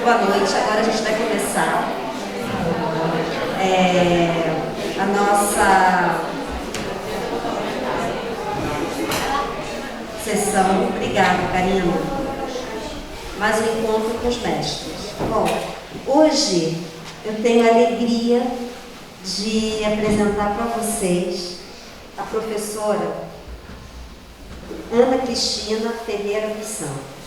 Boa noite, agora a gente vai começar a nossa sessão. Obrigada, Karina. Mais um encontro com os mestres. Bom, hoje eu tenho a alegria de apresentar para vocês a professora Ana Cristina Ferreira dos Santos.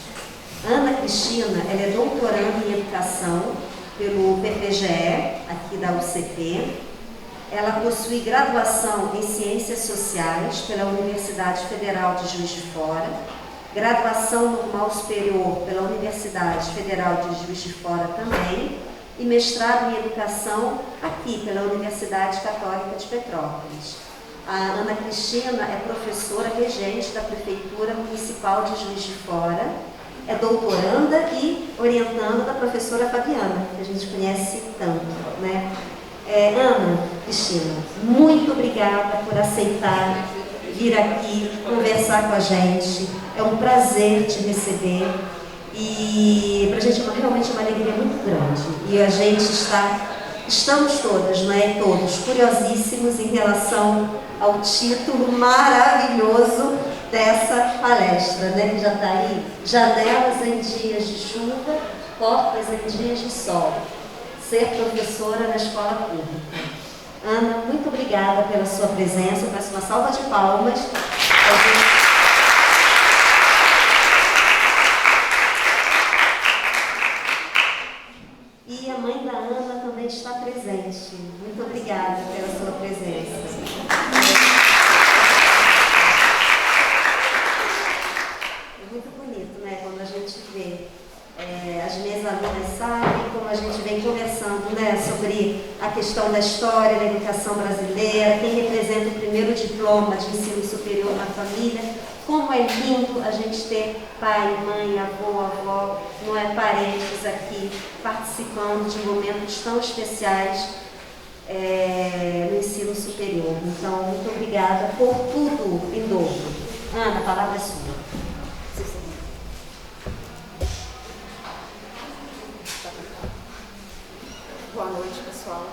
Ana Cristina, ela é doutoranda em Educação pelo PPGE, aqui da UCP. Ela possui graduação em Ciências Sociais pela Universidade Federal de Juiz de Fora, graduação normal superior pela Universidade Federal de Juiz de Fora também, e mestrado em Educação aqui pela Universidade Católica de Petrópolis. A Ana Cristina é professora regente da Prefeitura Municipal de Juiz de Fora, é doutoranda e orientando da professora Fabiana, que a gente conhece tanto, né? Ana Cristina, muito obrigada por aceitar vir aqui conversar com a gente. É um prazer te receber e para a gente realmente é uma alegria muito grande. E a gente estamos todas, né? Todos curiosíssimos em relação ao título maravilhoso dessa palestra, né? Que já está aí: Janelas em dias de chuva, portas em dias de sol. Ser professora na escola pública. Ana, muito obrigada pela sua presença. Eu peço uma salva de palmas. E a mãe da Ana também está presente. Muito obrigada pela sua presença. É muito bonito, né, quando a gente vê as minhas alunas sabem como a gente vem conversando, né, sobre a questão da história da educação brasileira, quem representa o primeiro diploma de ensino superior na família, como é lindo a gente ter pai, mãe, avô, avó, não é, parentes aqui participando de momentos tão especiais no ensino superior. Então, muito obrigada por tudo em dobro. Ana, a palavra é sua. Boa noite, pessoal.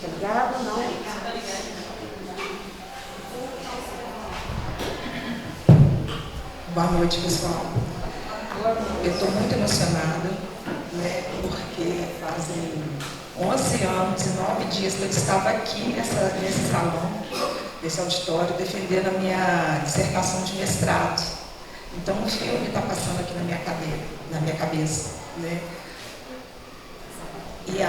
Obrigada, não? Boa noite, pessoal. Eu estou muito emocionada, né, porque fazem 11 anos e 9 dias que eu estava aqui nesse salão, nesse auditório, defendendo a minha dissertação de mestrado. Então, um filme está passando aqui na minha cabeça, né? E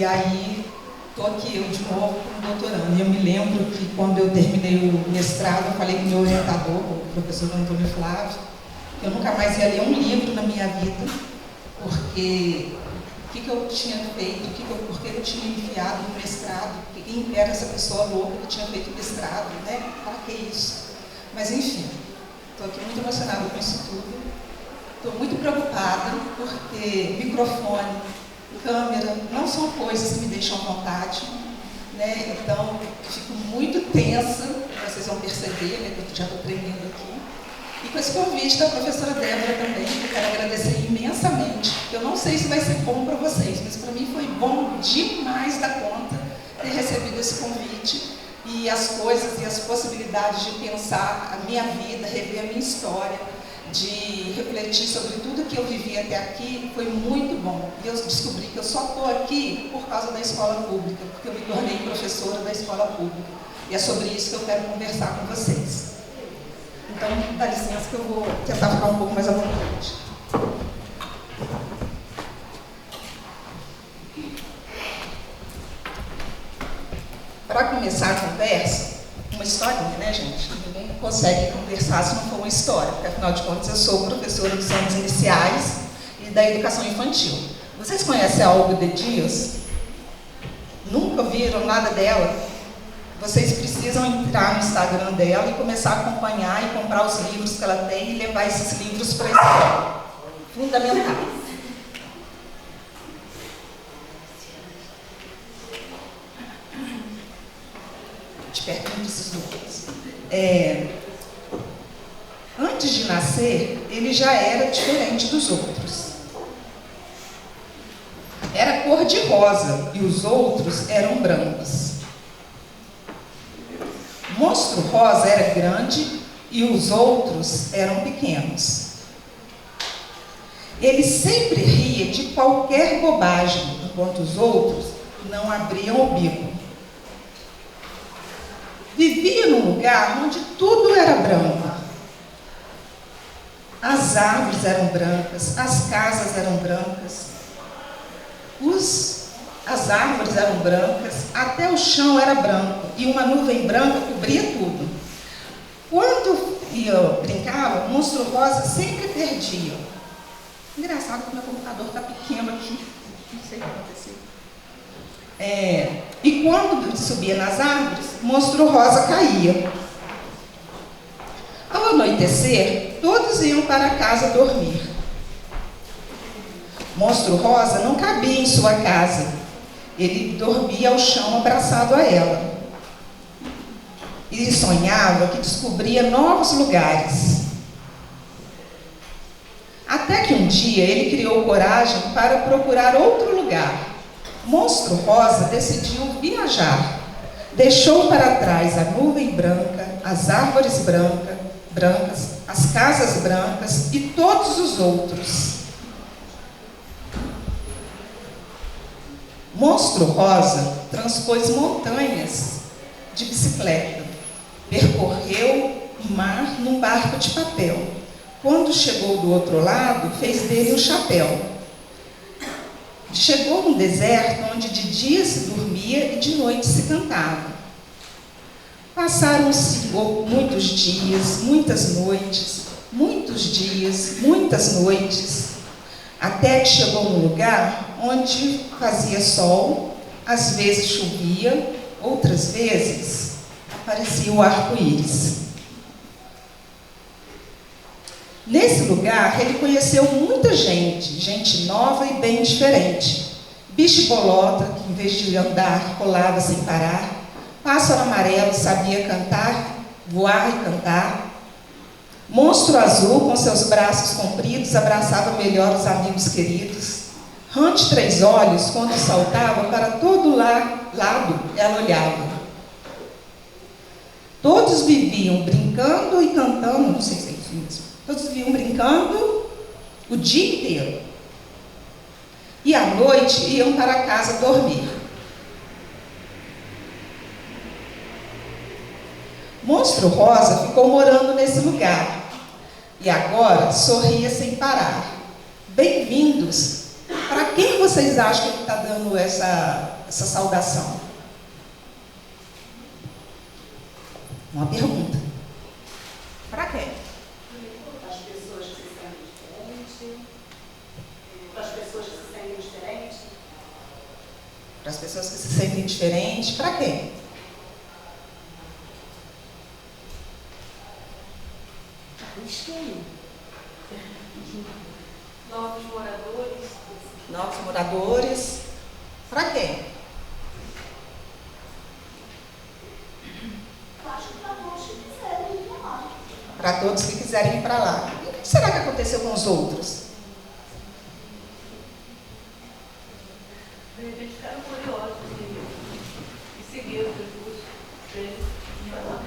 aí, estou aqui eu de novo como doutorando. E eu me lembro que quando eu terminei o mestrado, eu falei com o meu orientador, o professor Antônio Flávio, que eu nunca mais ia ler um livro na minha vida, porque o que eu tinha feito, por que eu tinha enviado no mestrado, quem era essa pessoa louca que tinha feito mestrado, né? Para que isso? Mas enfim, estou aqui muito emocionada com isso tudo. Estou muito preocupada porque microfone, câmera, não são coisas que me deixam à vontade, né? Então, fico muito tensa, vocês vão perceber, né, que eu já estou tremendo aqui. E com esse convite da professora Débora também, que eu quero agradecer imensamente. Eu não sei se vai ser bom para vocês, mas para mim foi bom demais da conta ter recebido esse convite e as coisas e as possibilidades de pensar a minha vida, rever a minha história, de refletir sobre tudo que eu vivi até aqui, foi muito bom. E eu descobri que eu só estou aqui por causa da escola pública, porque eu me tornei professora da escola pública. E é sobre isso que eu quero conversar com vocês. Então, dá licença que eu vou tentar ficar um pouco mais à vontade. Para começar a conversa, uma historinha, né, gente? Ninguém consegue conversar se não for uma história, porque afinal de contas eu sou professora dos anos iniciais e da educação infantil. Vocês conhecem a Olga de Dias? Nunca viram nada dela? Vocês precisam entrar no Instagram dela e começar a acompanhar e comprar os livros que ela tem e levar esses livros para a escola. Fundamental. De perto não preciso de antes de nascer, ele já era diferente dos outros. Era cor-de-rosa e os outros eram brancos. O monstro rosa era grande e os outros eram pequenos. Ele sempre ria de qualquer bobagem, enquanto os outros não abriam o bico. Vivia num lugar onde tudo era branco. As árvores eram brancas, as casas eram brancas, as árvores eram brancas, até o chão era branco e uma nuvem branca cobria tudo. Quando eu brincava, o monstro rosa sempre perdia. Engraçado que meu computador está pequeno aqui, não sei o que aconteceu. E quando subia nas árvores, o monstro rosa caía. Ao anoitecer, todos iam para casa dormir. Monstro rosa não cabia em sua casa. Ele dormia ao chão abraçado a ela. E sonhava que descobria novos lugares. Até que um dia ele criou coragem para procurar outro lugar. Monstro rosa decidiu viajar. Deixou para trás a nuvem branca, as árvores brancas, as casas brancas e todos os outros. Monstro rosa transpôs montanhas de bicicleta, percorreu o mar num barco de papel. Quando chegou do outro lado, fez dele um chapéu. Chegou num deserto onde de dia se dormia e de noite se cantava. Passaram-se muitos dias, muitas noites, muitos dias, muitas noites, até que chegou num lugar onde fazia sol, às vezes chovia, outras vezes aparecia o arco-íris. Nesse lugar, ele conheceu muita gente, gente nova e bem diferente. Bicho-bolota, que em vez de andar, rolava sem parar. Pássaro amarelo, sabia cantar, voar e cantar. Monstro azul, com seus braços compridos, abraçava melhor os amigos queridos. Rã de três olhos, quando saltava, para todo lado ela olhava. Todos viviam brincando e cantando, não sei se é isso mesmo. Todos viviam brincando o dia inteiro. E à noite iam para casa dormir. Monstro rosa ficou morando nesse lugar. E agora sorria sem parar. Bem-vindos. Para quem vocês acham que ele está dando essa saudação? Uma pergunta. Para quem? Para as pessoas que se sentem diferentes. Para quem? Novos moradores. Novos moradores. Para quem? Acho que para todos que quiserem ir para lá. Para todos que quiserem ir para lá. E o que será que aconteceu com os outros? De repente ficaram curiosos e seguiram Jesus para eles ir para lá.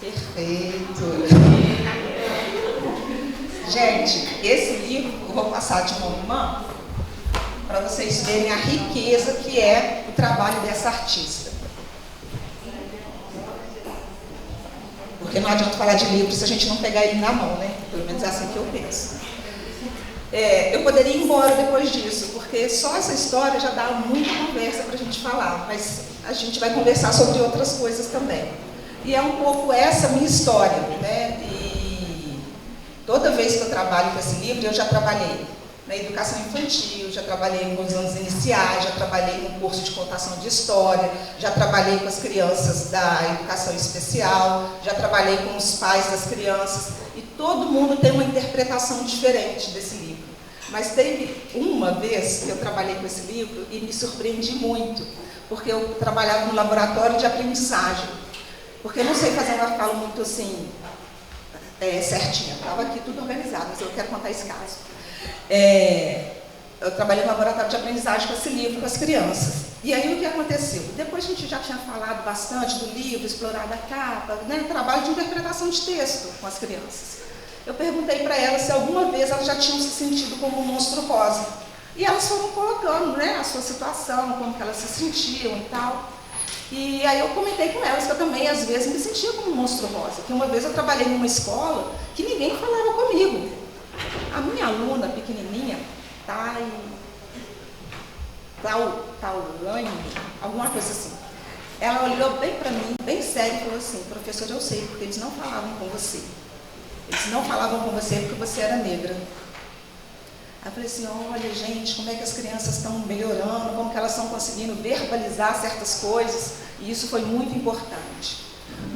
Perfeito. Gente, esse livro eu vou passar de mão em mão para vocês verem a riqueza que é o trabalho dessa artista. Porque não adianta falar de livro se a gente não pegar ele na mão, né? Pelo menos é assim que eu penso. Eu poderia ir embora depois disso, porque só essa história já dá muita conversa para a gente falar, mas a gente vai conversar sobre outras coisas também. E é um pouco essa minha história, né? E toda vez que eu trabalho com esse livro, eu já trabalhei na educação infantil, já trabalhei nos anos iniciais, já trabalhei no curso de contação de história, já trabalhei com as crianças da educação especial, já trabalhei com os pais das crianças, e todo mundo tem uma interpretação diferente desse livro. Mas teve uma vez que eu trabalhei com esse livro e me surpreendi muito, porque eu trabalhava no laboratório de aprendizagem, porque eu não sei fazer uma fala muito assim, certinha, estava aqui tudo organizado, mas eu quero contar esse caso. Eu trabalhei no laboratório de aprendizagem com esse livro, com as crianças. E aí o que aconteceu? Depois a gente já tinha falado bastante do livro, explorado a capa, né, trabalho de interpretação de texto com as crianças. Eu perguntei para elas se alguma vez elas já tinham se sentido como um monstro rosa. E elas foram colocando, né, a sua situação, como que elas se sentiam e tal. E aí eu comentei com elas que eu também, às vezes, me sentia como um monstro rosa. Que uma vez eu trabalhei numa escola que ninguém falava comigo. A minha aluna, pequenininha, Taulane, alguma coisa assim. Ela olhou bem para mim, bem sério, e falou assim: professor, eu sei, porque eles não falavam com você. Eles não falavam com você porque você era negra. Aí eu falei assim: olha, gente, como é que as crianças estão melhorando, como que elas estão conseguindo verbalizar certas coisas, e isso foi muito importante.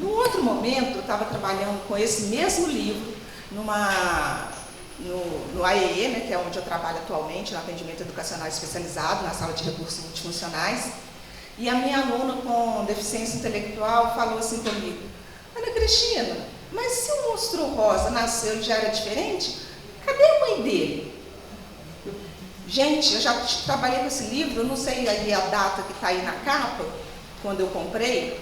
No outro momento, eu estava trabalhando com esse mesmo livro, no AEE, né, que é onde eu trabalho atualmente, no atendimento educacional especializado, na sala de recursos multifuncionais, e a minha aluna com deficiência intelectual falou assim comigo: Ana Cristina, mas se o monstro rosa nasceu e já era diferente, cadê a mãe dele? Gente, eu já trabalhei com esse livro, eu não sei aí a data que está aí na capa, quando eu comprei,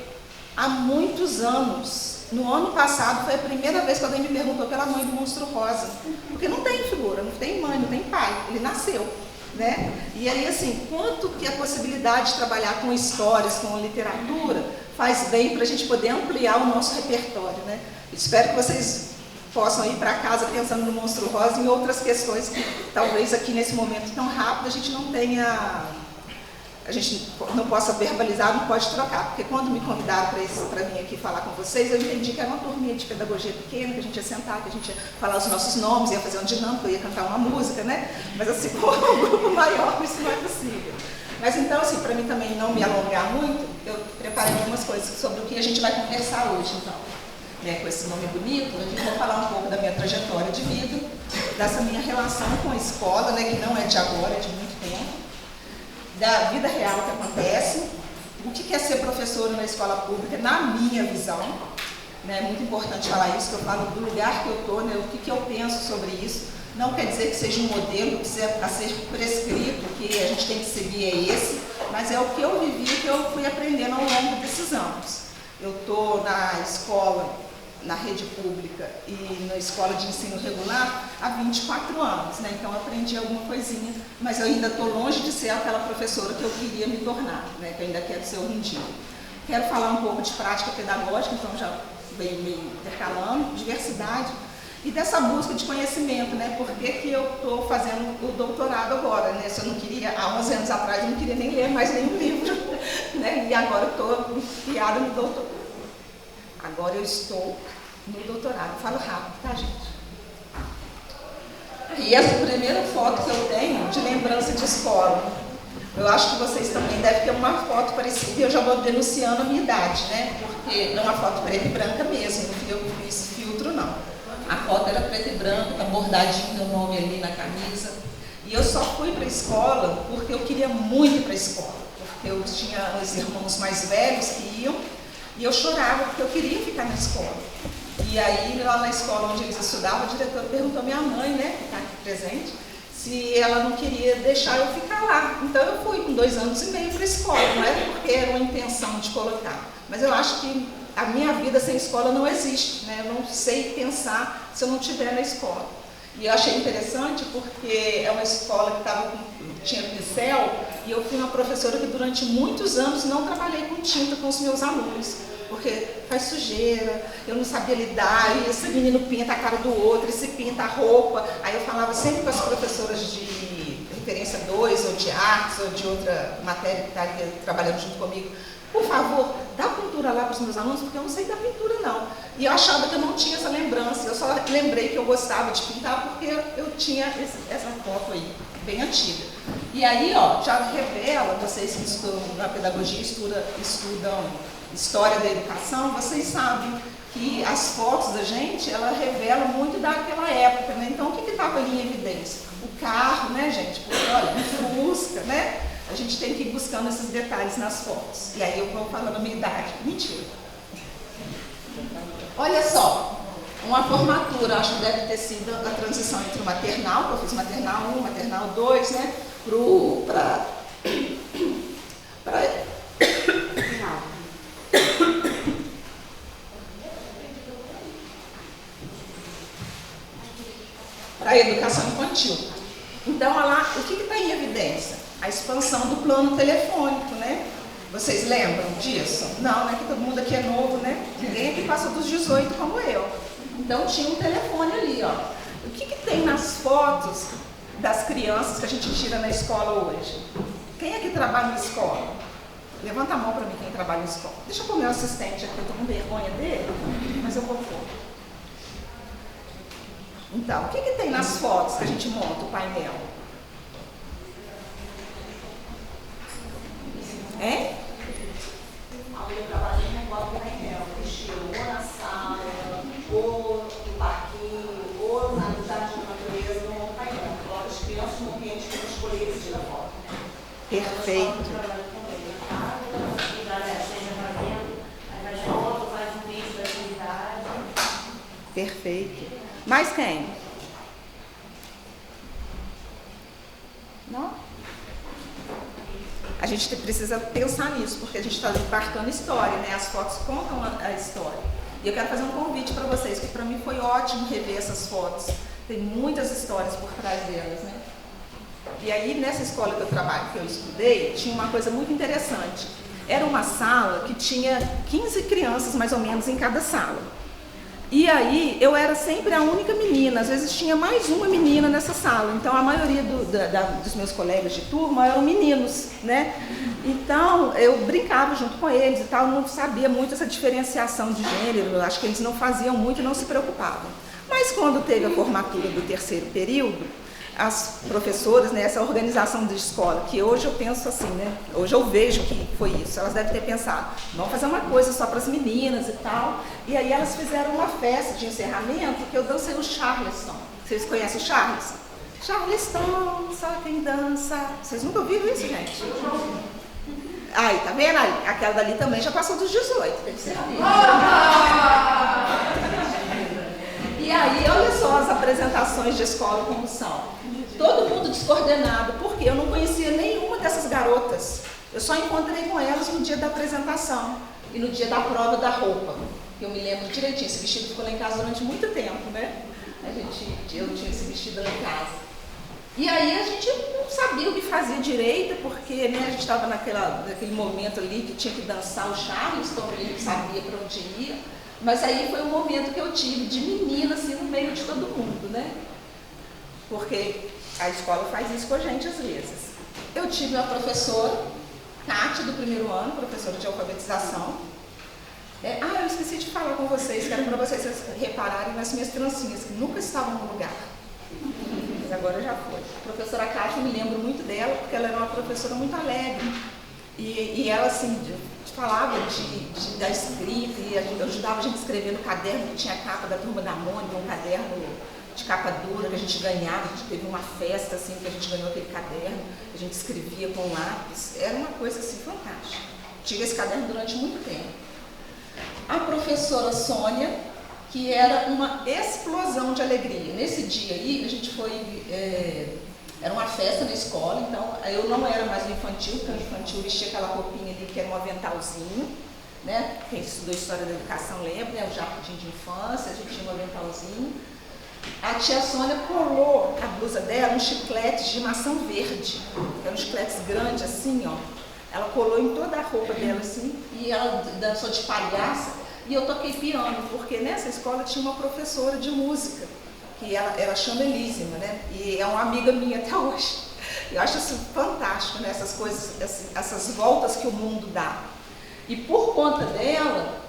há muitos anos. No ano passado foi a primeira vez que alguém me perguntou pela mãe do monstro rosa, porque não tem figura, não tem mãe, não tem pai, ele nasceu, né? E aí, assim, quanto que a possibilidade de trabalhar com histórias, com literatura, faz bem para a gente poder ampliar o nosso repertório, né? Espero que vocês possam ir para casa pensando no monstro rosa e em outras questões que talvez aqui nesse momento tão rápido a gente não tenha, a gente não possa verbalizar, não pode trocar, porque quando me convidaram para vir aqui falar com vocês, eu entendi que era uma turminha de pedagogia pequena, que a gente ia sentar, que a gente ia falar os nossos nomes, ia fazer uma dinâmica, ia cantar uma música, né? Mas assim, com um grupo maior, isso não é possível. Mas então, assim, para mim também não me alongar muito, eu preparei algumas coisas sobre o que a gente vai conversar hoje, então. Com esse nome bonito, a gente vai falar um pouco da minha trajetória de vida, dessa minha relação com a escola, né, que não é de agora, é de muito tempo, da vida real que acontece, o que é ser professora na escola pública, na minha visão, né, é muito importante falar isso, que eu falo do lugar que eu estou, né, o que eu penso sobre isso. Não quer dizer que seja um modelo que seja a ser prescrito, que a gente tem que seguir é esse, mas é o que eu vivi, que eu fui aprendendo ao longo desses anos. Eu estou na escola, na rede pública e na escola de ensino regular há 24 anos, né? Então eu aprendi alguma coisinha, mas eu ainda estou longe de ser aquela professora que eu queria me tornar, né? Que eu ainda quero ser hoje em dia. Quero falar um pouco de prática pedagógica, então já venho meio intercalando, diversidade e dessa busca de conhecimento, né? Por que eu estou fazendo o doutorado agora, né? Se eu não queria, há 11 anos atrás eu não queria nem ler mais nenhum livro, né? E agora eu estou enfiada no doutorado. Agora eu estou no doutorado. Falo rápido, tá, gente? E essa primeira foto que eu tenho de lembrança de escola. Eu acho que vocês também devem ter uma foto parecida e eu já vou denunciando a minha idade, né? Porque é uma foto preta e branca mesmo, não fui eu que fiz filtro, não. A foto era preta e branca, tá bordadinho o nome ali na camisa. E eu só fui para a escola porque eu queria muito ir para a escola. Porque eu tinha os irmãos mais velhos que iam e eu chorava porque eu queria ficar na escola. E aí, lá na escola onde eles estudavam, a diretora perguntou à minha mãe, né, que está aqui presente, se ela não queria deixar eu ficar lá. Então eu fui com 2 anos e meio para a escola, não era porque era uma intenção de colocar. Mas eu acho que a minha vida sem escola não existe, né? Eu não sei pensar se eu não estiver na escola. E eu achei interessante porque é uma escola que tinha pincel e eu fui uma professora que durante muitos anos não trabalhei com tinta com os meus alunos. Porque faz sujeira, eu não sabia lidar, e esse menino pinta a cara do outro, esse pinta a roupa. Aí eu falava sempre com as professoras de referência 2, ou de artes, ou de outra matéria que estaria trabalhando junto comigo, por favor, dá pintura lá para os meus alunos, porque eu não sei dar pintura não. E eu achava que eu não tinha essa lembrança, eu só lembrei que eu gostava de pintar porque eu tinha essa foto aí, bem antiga. E aí, ó, já revela, vocês que estudam na pedagogia, estudam história da educação, vocês sabem que as fotos da gente, ela revela muito daquela época, né? Então, o que estava ali em evidência? O carro, né, gente? Porque, olha, o Fusca, né? A gente tem que ir buscando esses detalhes nas fotos. E aí eu vou falando a minha idade. Mentira. Olha só, uma formatura, acho que deve ter sido a transição entre o maternal, que eu fiz maternal 1, maternal 2, né, para a educação infantil. Então, lá, o que está em evidência? A expansão do plano telefônico, né? Vocês lembram disso? Não, né? Que todo mundo aqui é novo, né? Ninguém aqui passa dos 18 como eu. Então, tinha um telefone ali, ó. O que tem nas fotos das crianças que a gente tira na escola hoje? Quem aqui trabalha na escola? Levanta a mão para mim quem trabalha na escola. Deixa eu pôr meu assistente aqui, eu estou com vergonha dele, mas eu vou pôr. Então, o que tem nas fotos que a gente monta o painel? Hein? Eu trabalhei no bloco do painel, ou na sala, ou no parquinho, ou na jardim da natureza, no painel. Coloca as crianças no ambiente que eu escolhi e tira foto. Perfeito. Perfeito. Mais quem? Não? A gente precisa pensar nisso, porque a gente está embarcando história, né? As fotos contam a história. E eu quero fazer um convite para vocês, que para mim foi ótimo rever essas fotos. Tem muitas histórias por trás delas, né? E aí, nessa escola que eu trabalho, que eu estudei, tinha uma coisa muito interessante. Era uma sala que tinha 15 crianças, mais ou menos, em cada sala. E aí, eu era sempre a única menina, às vezes tinha mais uma menina nessa sala. Então, a maioria dos meus colegas de turma eram meninos, né? Então, eu brincava junto com eles e tal, não sabia muito essa diferenciação de gênero, acho que eles não faziam muito e não se preocupavam. Mas quando teve a formatura do terceiro período, as professoras, né, essa organização de escola, que hoje eu penso assim, né, hoje eu vejo que foi isso, elas devem ter pensado, vamos fazer uma coisa só para as meninas e tal, e aí elas fizeram uma festa de encerramento que eu dancei o Charleston. Vocês conhecem o Charleston? Charleston, só quem dança. Vocês nunca ouviram isso, gente? Aí, tá vendo aí? Aquela dali também já passou dos 18, tem certeza. E aí, olha só as apresentações de escola como são. Todo mundo descoordenado, porque eu não conhecia nenhuma dessas garotas. Eu só encontrei com elas no dia da apresentação e no dia da prova da roupa. Eu me lembro direitinho, esse vestido ficou lá em casa durante muito tempo, né? Eu tinha esse vestido lá em casa. E aí a gente não sabia o que fazia direito, porque né, a gente estava naquele momento ali que tinha que dançar o Charleston, a gente sabia para onde ia. Mas aí foi um momento que eu tive de menina, assim, no meio de todo mundo, né? Porque a escola faz isso com a gente às vezes. Eu tive uma professora, Cátia, do primeiro ano, professora de alfabetização. Eu esqueci de falar com vocês, que era para vocês repararem nas minhas trancinhas, que nunca estavam no lugar. Mas agora já foi. A professora Cátia, eu me lembro muito dela, porque ela era uma professora muito alegre. E ela, assim, falava da escrita, e ajudava a gente a escrever no caderno, que tinha a capa da Turma da Mônica, um caderno de capa dura que a gente ganhava. A gente teve uma festa, assim, que a gente ganhou aquele caderno, a gente escrevia com lápis. Era uma coisa, assim, fantástica. Tive esse caderno durante muito tempo. A professora Sônia, que era uma explosão de alegria. Nesse dia aí, a gente foi... Era uma festa na escola, então eu não era mais no infantil, porque o infantil vestia aquela roupinha ali que era um aventalzinho, né? Quem estudou História da Educação lembra, né? O jardim de infância, a gente tinha um aventalzinho. A tia Sônia colou a blusa dela uns chicletes de maçã verde, eram chicletes grandes assim, ó. Ela colou em toda a roupa dela assim, e ela dançou de palhaça, e eu toquei piano, porque nessa escola tinha uma professora de música, que ela chama Elísima, né? E é uma amiga minha até hoje. Eu acho isso fantástico, né? Essas coisas, essas voltas que o mundo dá. E por conta dela,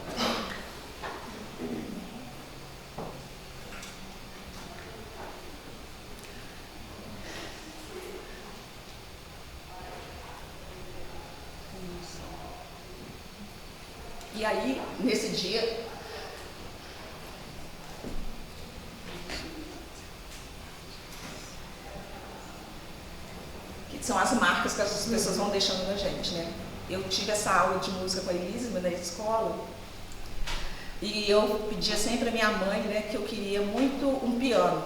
e aí, nesse dia, são as marcas que as pessoas vão deixando na gente, né? Eu tive essa aula de música com a Elísima na escola E eu pedia sempre à minha mãe, né, que eu queria muito um piano.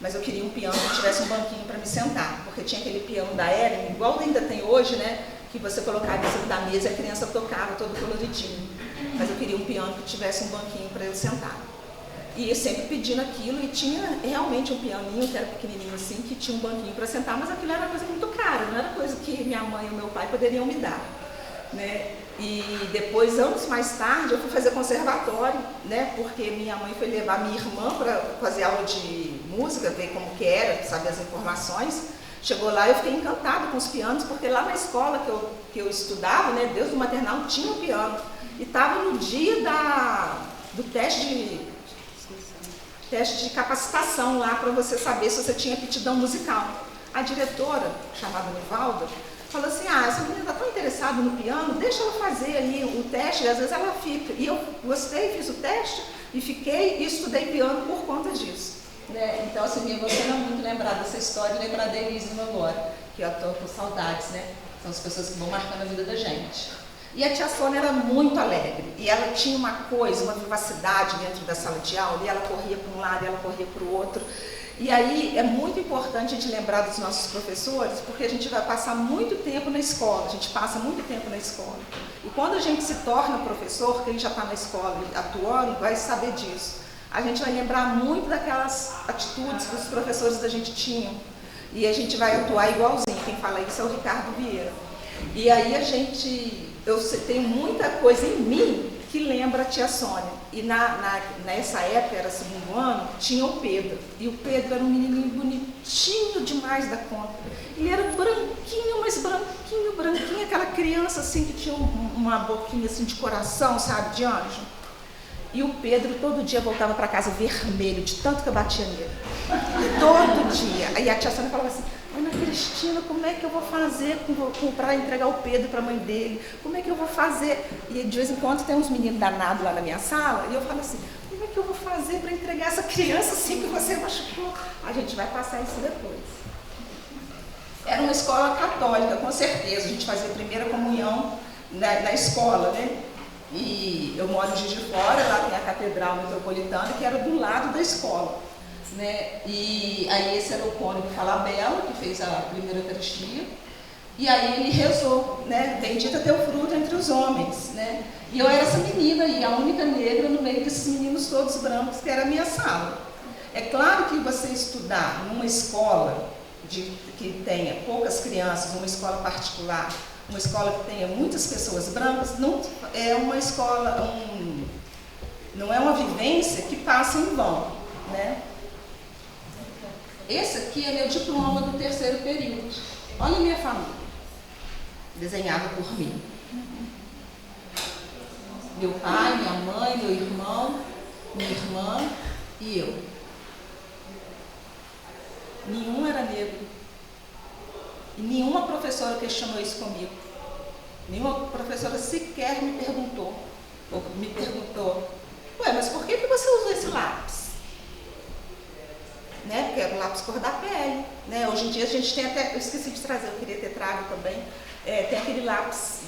Mas eu queria um piano que tivesse um banquinho para me sentar, porque tinha aquele piano da Eren, igual ainda tem hoje, né, que você colocava em cima da mesa e a criança tocava todo coloridinho. Mas eu queria um piano que tivesse um banquinho para eu sentar. E eu sempre pedindo aquilo, e tinha realmente um pianinho, que era pequenininho assim, que tinha um banquinho para sentar, mas aquilo era coisa muito cara, não era coisa que minha mãe e meu pai poderiam me dar, né? E depois, anos mais tarde, eu fui fazer conservatório, né? Porque minha mãe foi levar minha irmã para fazer aula de música, ver como que era, saber as informações. Chegou lá e eu fiquei encantada com os pianos, porque lá na escola que eu estudava, né, desde o maternal, tinha um piano. E estava no dia do teste de capacitação lá, para você saber se você tinha aptidão musical. A diretora, chamada Nivalda, falou assim, essa menina está tão interessada no piano, deixa ela fazer ali o teste, e às vezes ela fica. E eu gostei, fiz o teste, e fiquei e estudei piano por conta disso. Né? Então, assim, minha você não muito lembrar dessa história e lembrar da Elise agora, que eu estou com saudades, né? São as pessoas que vão marcando a vida da gente. E a tia Sônia era muito alegre, e ela tinha uma coisa, uma vivacidade dentro da sala de aula, e ela corria para um lado, e ela corria para o outro. E aí é muito importante a gente lembrar dos nossos professores, porque a gente vai passar muito tempo na escola, a gente passa muito tempo na escola. E quando a gente se torna professor, que a gente já está na escola atuando, vai saber disso. A gente vai lembrar muito daquelas atitudes que os professores da gente tinham. E a gente vai atuar igualzinho, quem fala isso é o Ricardo Vieira. E aí eu tenho muita coisa em mim que lembra a tia Sônia. E nessa época, era segundo ano, tinha o Pedro. E o Pedro era um menininho bonitinho demais da conta. Ele era branquinho, mas branquinho, aquela criança assim que tinha uma boquinha assim de coração, sabe, de anjo. E o Pedro todo dia voltava para casa vermelho, de tanto que eu batia nele. Todo dia. Aí a tia Sônia falava assim, Ana Cristina, como é que eu vou fazer para entregar o Pedro para a mãe dele? Como é que eu vou fazer? E de vez em quando tem uns meninos danados lá na minha sala, e eu falo assim, como é que eu vou fazer para entregar essa criança assim que você machucou? A gente vai passar isso depois. Era uma escola católica, com certeza. A gente fazia a primeira comunhão na escola, né? E eu moro em Juiz de Fora, lá tem a Catedral Metropolitana, que era do lado da escola. Né? E aí esse era o cônego Falabella, que fez a primeira Eucaristia, e aí ele rezou, né? Bendita teu fruto entre os homens, né? E eu era essa menina aí, a única negra no meio desses meninos todos brancos, que era a minha sala. É claro que você estudar numa escola que tenha poucas crianças, uma escola particular, uma escola que tenha muitas pessoas brancas, não é uma escola, não é uma vivência que passa em vão, né? Esse aqui é meu diploma do 3º período. Olha a minha família, desenhada por mim. Meu pai, minha mãe, meu irmão, minha irmã e eu. Nenhum era negro. E nenhuma professora questionou isso comigo. Nenhuma professora sequer me perguntou, ué, mas por que você usou esse lápis? Né? Porque era o lápis cor da pele. Né? Hoje em dia a gente tem até, eu esqueci de trazer, eu queria ter trago também, tem aquele lápis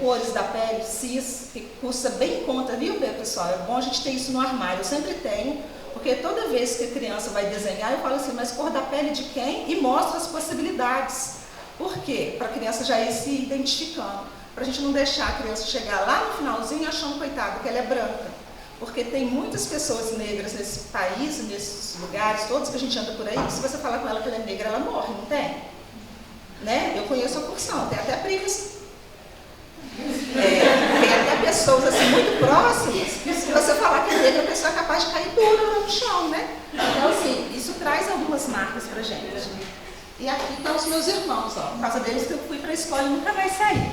cores da pele, cis, que custa bem em conta, viu, pessoal? É bom a gente ter isso no armário, eu sempre tenho, porque toda vez que a criança vai desenhar, eu falo assim, mas cor da pele de quem? E mostro as possibilidades. Por quê? Para a criança já ir se identificando. Para a gente não deixar a criança chegar lá no finalzinho achando, coitado, que ela é branca. Porque tem muitas pessoas negras nesse país, nesses lugares, todos que a gente anda por aí, se você falar com ela que ela é negra, ela morre, não tem? Né? Eu conheço a porção, tem até primas. Tem até pessoas assim, muito próximas, que se você falar que é negra, a pessoa é capaz de cair dura no chão, né? Então, assim, isso traz algumas marcas pra gente. E aqui estão os meus irmãos, ó. Por causa deles que eu fui para a escola e nunca mais saí.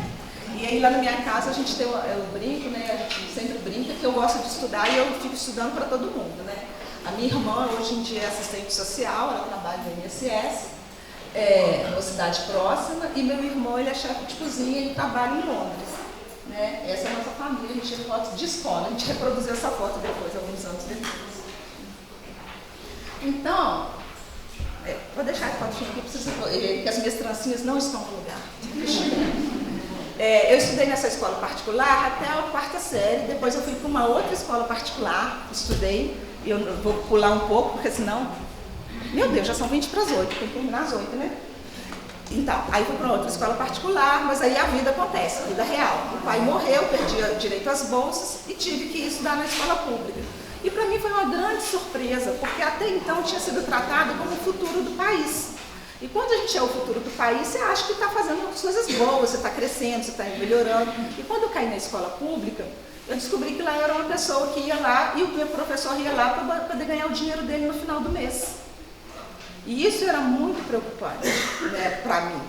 E aí lá na minha casa a gente tem eu brinco, né? A gente sempre brinca que eu gosto de estudar e eu fico estudando para todo mundo, né? A minha irmã hoje em dia é assistente social, ela trabalha no INSS, numa cidade próxima, e meu irmão ele é chefe de cozinha e ele trabalha em Londres. Né? Essa é a nossa família, a gente tira fotos de escola, a gente reproduziu essa foto depois, alguns anos depois. Então, vou deixar a fotinha aqui, porque as minhas trancinhas não estão no lugar. Eu estudei nessa escola particular até a 4ª série, depois eu fui para uma outra escola particular, estudei, e eu vou pular um pouco, porque senão, meu Deus, já são 20 para as 8, tem que terminar às 8, né? Então, aí fui para outra escola particular, mas aí a vida acontece, a vida real. O pai morreu, perdi direito às bolsas e tive que estudar na escola pública. E para mim foi uma grande surpresa, porque até então tinha sido tratado como o futuro do país. E quando a gente é o futuro do país, você acha que está fazendo coisas boas, você está crescendo, você está melhorando. E quando eu caí na escola pública, eu descobri que lá era uma pessoa que ia lá e o meu professor ia lá para poder ganhar o dinheiro dele no final do mês. E isso era muito preocupante, né, para mim.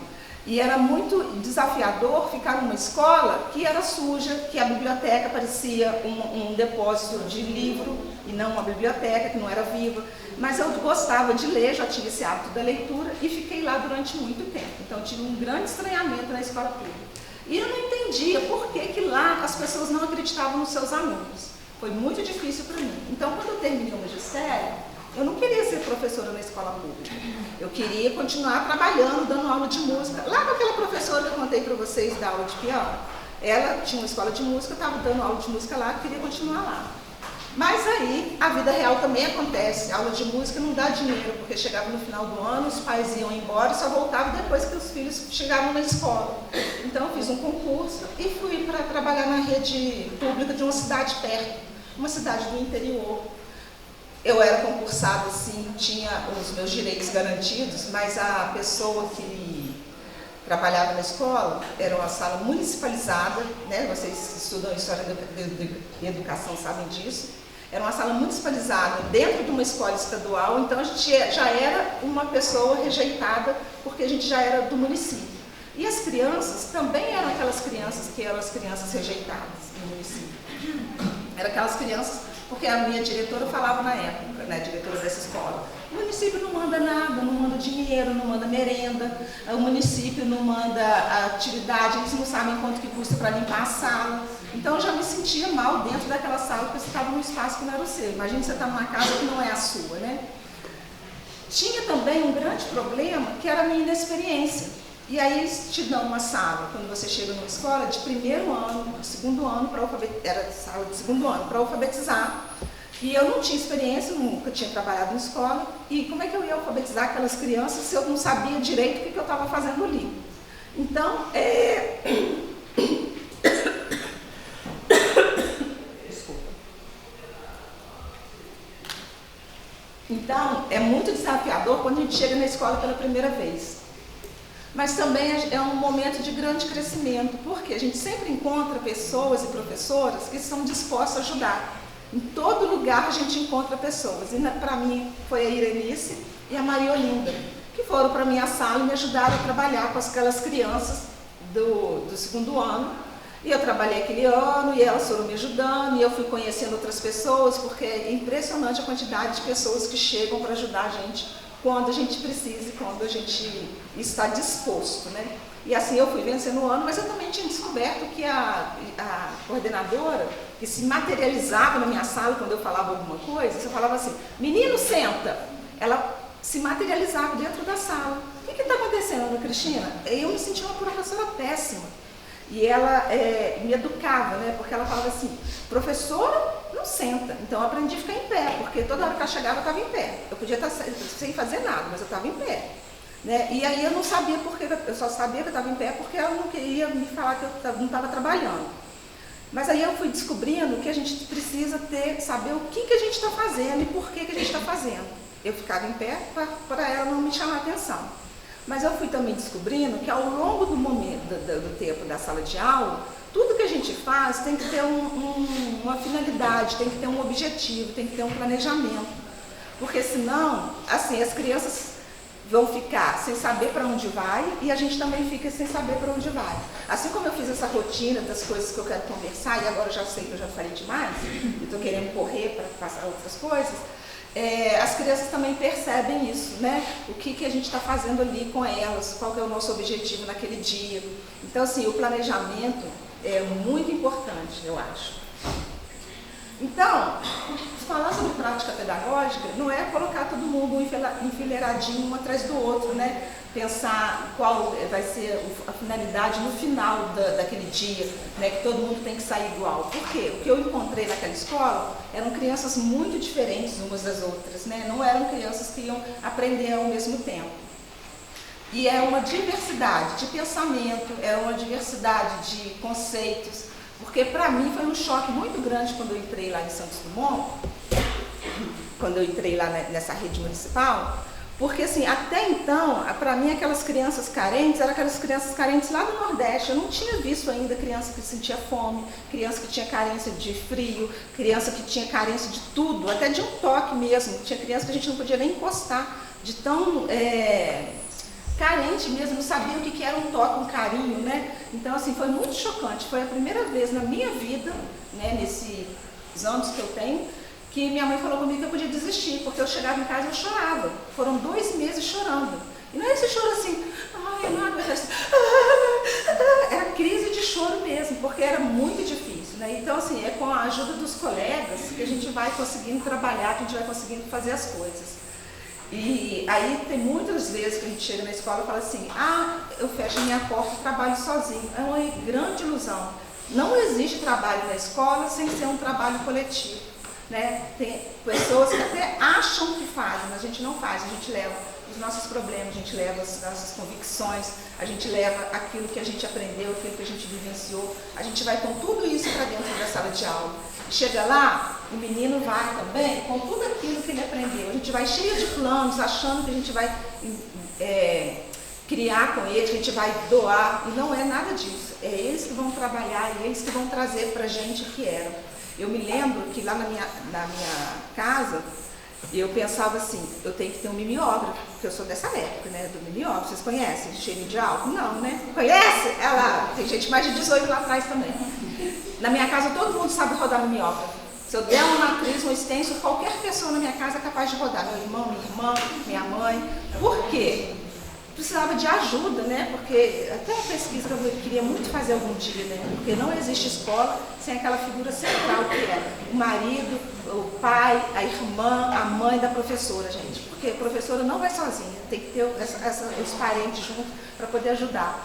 E era muito desafiador ficar numa escola que era suja, que a biblioteca parecia um depósito de livro e não uma biblioteca, que não era viva. Mas eu gostava de ler, já tinha esse hábito da leitura e fiquei lá durante muito tempo. Então eu tive um grande estranhamento na escola pública. E eu não entendia por que lá as pessoas não acreditavam nos seus alunos. Foi muito difícil para mim. Então quando eu terminei o magistério, eu não queria ser professora na escola pública. Eu queria continuar trabalhando, dando aula de música. Lá com aquela professora que eu contei para vocês da aula de piano, ela tinha uma escola de música, eu estava dando aula de música lá, eu queria continuar lá. Mas aí, a vida real também acontece. A aula de música não dá dinheiro, porque chegava no final do ano, os pais iam embora e só voltavam depois que os filhos chegavam na escola. Então eu fiz um concurso e fui para trabalhar na rede pública de uma cidade perto, uma cidade do interior. Eu era concursada, sim, tinha os meus direitos garantidos, mas a pessoa que trabalhava na escola era uma sala municipalizada, né? Vocês estudam História da Educação sabem disso. Era uma sala municipalizada dentro de uma escola estadual, então a gente já era uma pessoa rejeitada, porque a gente já era do município. E as crianças também eram aquelas crianças que eram as crianças rejeitadas no município. Eram aquelas crianças. Porque a minha diretora falava na época, né, diretora dessa escola, o município não manda nada, não manda dinheiro, não manda merenda, o município não manda atividade, eles não sabem quanto que custa para limpar a sala. Então eu já me sentia mal dentro daquela sala, porque você estava num espaço que não era o seu. Imagina você estar numa casa que não é a sua, né? Tinha também um grande problema, que era a minha inexperiência. E aí eles te dão uma sala, quando você chega numa escola, de primeiro ano, de segundo ano, era sala de segundo ano, para alfabetizar. E eu não tinha experiência, nunca tinha trabalhado em escola. E como é que eu ia alfabetizar aquelas crianças se eu não sabia direito o que eu estava fazendo ali? Então, Desculpa. Então, é muito desafiador quando a gente chega na escola pela primeira vez. Mas também é um momento de grande crescimento, porque a gente sempre encontra pessoas e professoras que estão dispostas a ajudar. Em todo lugar a gente encontra pessoas. E para mim foi a Irenice e a Maria Olinda, que foram para a minha sala e me ajudaram a trabalhar com aquelas crianças do segundo ano. E eu trabalhei aquele ano e elas foram me ajudando e eu fui conhecendo outras pessoas, porque é impressionante a quantidade de pessoas que chegam para ajudar a gente quando a gente precisa e quando a gente está disposto, né? E assim eu fui vencendo o ano, mas eu também tinha descoberto que a coordenadora, que se materializava na minha sala quando eu falava alguma coisa, se eu falava assim, menino, senta, ela se materializava dentro da sala. O que está acontecendo, Ana Cristina? Eu me sentia uma professora péssima. E ela me educava, né? Porque ela falava assim, professora não senta. Então eu aprendi a ficar em pé, porque toda hora que ela chegava eu estava em pé. Eu podia estar sem fazer nada, mas eu estava em pé. Né? E aí eu não sabia porque, eu só sabia que eu estava em pé porque ela não queria me falar que eu não estava trabalhando. Mas aí eu fui descobrindo que a gente precisa saber o que a gente está fazendo e por que a gente está fazendo. Eu ficava em pé para ela não me chamar a atenção. Mas eu fui também descobrindo que ao longo do momento, do tempo da sala de aula, tudo que a gente faz tem que ter uma finalidade, tem que ter um objetivo, tem que ter um planejamento. Porque senão, assim, as crianças vão ficar sem saber para onde vai e a gente também fica sem saber para onde vai. Assim como eu fiz essa rotina das coisas que eu quero conversar e agora eu já sei que eu já falei demais e estou querendo correr para passar outras coisas, as crianças também percebem isso, né? O que a gente está fazendo ali com elas, qual que é o nosso objetivo naquele dia. Então, assim, o planejamento é muito importante, eu acho. Então, falar sobre prática pedagógica não é colocar todo mundo enfileiradinho um atrás do outro, né? Pensar qual vai ser a finalidade no final daquele dia, né? Que todo mundo tem que sair igual. Por quê? O que eu encontrei naquela escola eram crianças muito diferentes umas das outras, né? Não eram crianças que iam aprender ao mesmo tempo. E é uma diversidade de pensamento, é uma diversidade de conceitos, porque para mim foi um choque muito grande quando eu entrei lá em Santos Dumont, quando eu entrei lá nessa rede municipal, porque assim, até então, para mim aquelas crianças carentes, eram aquelas crianças carentes lá do Nordeste. Eu não tinha visto ainda criança que sentia fome, criança que tinha carência de frio, criança que tinha carência de tudo, até de um toque mesmo. Tinha criança que a gente não podia nem encostar, de tão carente mesmo, não sabia o que era um toque, um carinho, né? Então assim, foi muito chocante. Foi a primeira vez na minha vida, né, nesses anos que eu tenho, que minha mãe falou comigo que eu podia desistir, porque eu chegava em casa e eu chorava. Foram 2 meses chorando. E não é esse choro assim, ai, eu não aguento. Era crise de choro mesmo, porque era muito difícil, né? Então, assim, é com a ajuda dos colegas que a gente vai conseguindo trabalhar, que a gente vai conseguindo fazer as coisas. E aí tem muitas vezes que a gente chega na escola e fala assim, eu fecho a minha porta e trabalho sozinho. É uma grande ilusão. Não existe trabalho na escola sem ser um trabalho coletivo, né? Tem pessoas que até acham que fazem, mas a gente não faz. A gente leva os nossos problemas, a gente leva as nossas convicções, a gente leva aquilo que a gente aprendeu, aquilo que a gente vivenciou. A gente vai com tudo isso para dentro da sala de aula. Chega lá, o menino vai também com tudo aquilo que ele aprendeu. A gente vai cheio de planos, achando que a gente vai criar com eles, que a gente vai doar, e não é nada disso. É eles que vão trabalhar e eles que vão trazer para a gente o que eram. Eu me lembro que lá na minha casa, eu pensava assim, eu tenho que ter um mimeógrafo, porque eu sou dessa época, né, do mimeógrafo. Vocês conhecem? Cheirinho de álcool? Não, né? Conhece? Tem gente mais de 18 lá atrás também. Na minha casa, todo mundo sabe rodar mimeógrafo. Se eu der uma matriz, um extenso, qualquer pessoa na minha casa é capaz de rodar. Meu irmão, minha irmã, minha mãe. Por quê? Precisava de ajuda, né? Porque até uma pesquisa que eu queria muito fazer algum dia, né? Porque não existe escola sem aquela figura central que é o marido, o pai, a irmã, a mãe da professora, gente. Porque a professora não vai sozinha, tem que ter os parentes juntos para poder ajudar.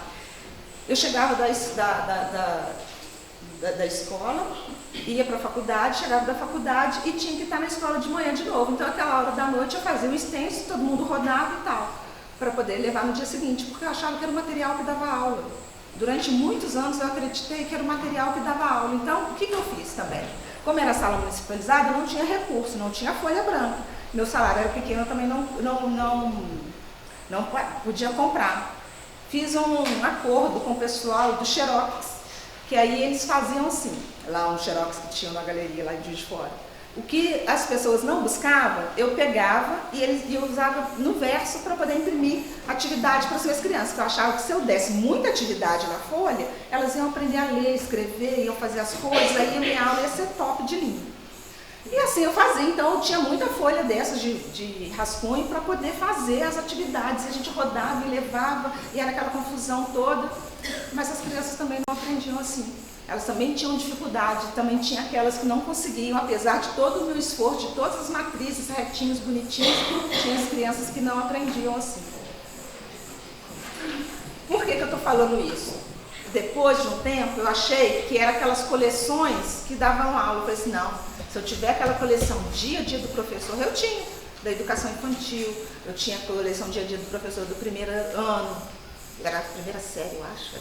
Eu chegava da escola, ia para a faculdade, chegava da faculdade e tinha que estar na escola de manhã de novo. Então, aquela hora da noite eu fazia o extenso, todo mundo rodava e tal, para poder levar no dia seguinte, porque eu achava que era o material que dava aula. Durante muitos anos eu acreditei que era o material que dava aula. Então, o que eu fiz também? Como era sala municipalizada, eu não tinha recurso, não tinha folha branca. Meu salário era pequeno, eu também não podia comprar. Fiz um acordo com o pessoal do Xerox, que aí eles faziam assim, lá um Xerox que tinha na galeria lá de Juiz de Fora. O que as pessoas não buscavam, eu pegava e eu usava no verso para poder imprimir atividade para as minhas crianças, porque eu achava que se eu desse muita atividade na folha, elas iam aprender a ler, escrever, iam fazer as coisas, aí a minha aula ia ser top de linha. E assim eu fazia, então eu tinha muita folha dessas de rascunho para poder fazer as atividades, a gente rodava e levava, e era aquela confusão toda, mas as crianças também não aprendiam assim. Elas também tinham dificuldade, também tinha aquelas que não conseguiam, apesar de todo o meu esforço, de todas as matrizes retinhas, bonitinhas, tinha as crianças que não aprendiam assim. Por que eu estou falando isso? Depois de um tempo, eu achei que eram aquelas coleções que davam aula. Eu falei assim, não, se eu tiver aquela coleção dia a dia do professor, eu tinha, da educação infantil, eu tinha a coleção dia a dia do professor do primeiro ano, era a primeira série, eu acho,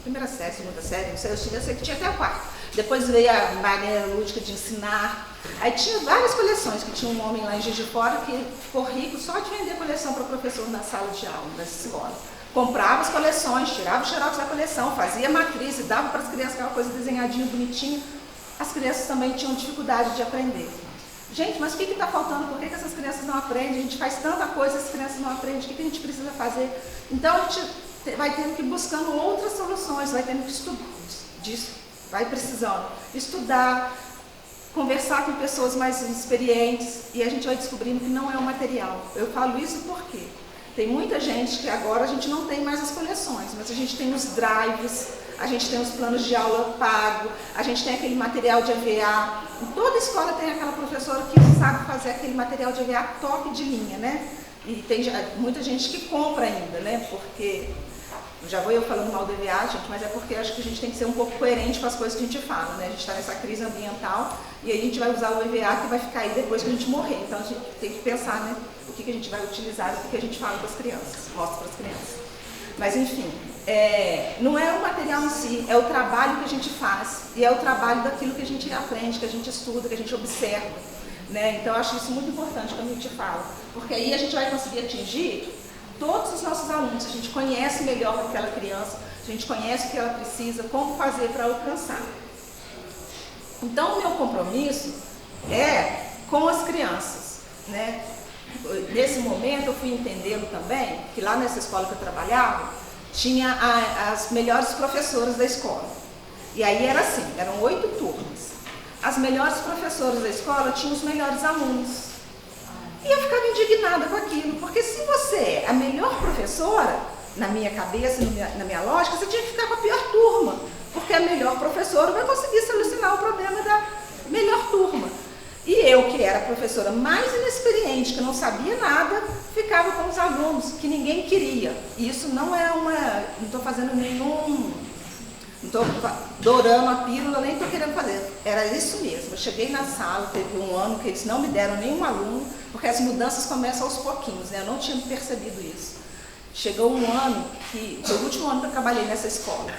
primeira série, segunda série, não sei, eu sei que tinha até a quarta. Depois veio a maneira lúdica de ensinar. Aí tinha várias coleções, que tinha um homem lá em Juiz de Fora que ficou rico só de vender coleção para o professor na sala de aula, nessa escola. Comprava as coleções, tirava o xerox da coleção, fazia matriz e dava para as crianças aquela coisa desenhadinha, bonitinha. As crianças também tinham dificuldade de aprender. Gente, mas o que está faltando? Por que essas crianças não aprendem? A gente faz tanta coisa, as crianças não aprendem. O que a gente precisa fazer? Então, a gente vai tendo que ir buscando outras soluções, vai tendo que estudar, vai precisando estudar, conversar com pessoas mais experientes, e a gente vai descobrindo que não é o material. Eu falo isso porque tem muita gente que agora a gente não tem mais as coleções, mas a gente tem os drives, a gente tem os planos de aula pago, a gente tem aquele material de EVA. Em toda escola tem aquela professora que sabe fazer aquele material de EVA top de linha, né? E tem muita gente que compra ainda, né? Porque, já vou eu falando mal do EVA, gente, mas é porque acho que a gente tem que ser um pouco coerente com as coisas que a gente fala, né? A gente está nessa crise ambiental e aí a gente vai usar o EVA que vai ficar aí depois que a gente morrer. Então a gente tem que pensar, né? O que a gente vai utilizar e o que a gente fala para as crianças, mostra para as crianças. Mas enfim, não é o material em si, é o trabalho que a gente faz e é o trabalho daquilo que a gente aprende, que a gente estuda, que a gente observa. Né? Então eu acho isso muito importante quando a gente fala, porque aí a gente vai conseguir atingir todos os nossos alunos, a gente conhece melhor aquela criança, a gente conhece o que ela precisa, como fazer para alcançar. Então o meu compromisso é com as crianças, né? Nesse momento eu fui entendendo também que lá nessa escola que eu trabalhava tinha as melhores professoras da escola, e aí era assim, eram 8 turmas. As melhores professoras da escola tinham os melhores alunos. E eu ficava indignada com aquilo, porque se você é a melhor professora, na minha cabeça, na minha lógica, você tinha que ficar com a pior turma, porque a melhor professora vai conseguir solucionar o problema da melhor turma. E eu, que era a professora mais inexperiente, que não sabia nada, ficava com os alunos que ninguém queria. E isso não estou fazendo nenhum... Não estou dourando a pílula, nem estou querendo fazer. Era isso mesmo. Eu cheguei na sala, teve um ano que eles não me deram nenhum aluno, porque as mudanças começam aos pouquinhos, né? Eu não tinha percebido isso. Chegou um ano, que foi o último ano que eu trabalhei nessa escola.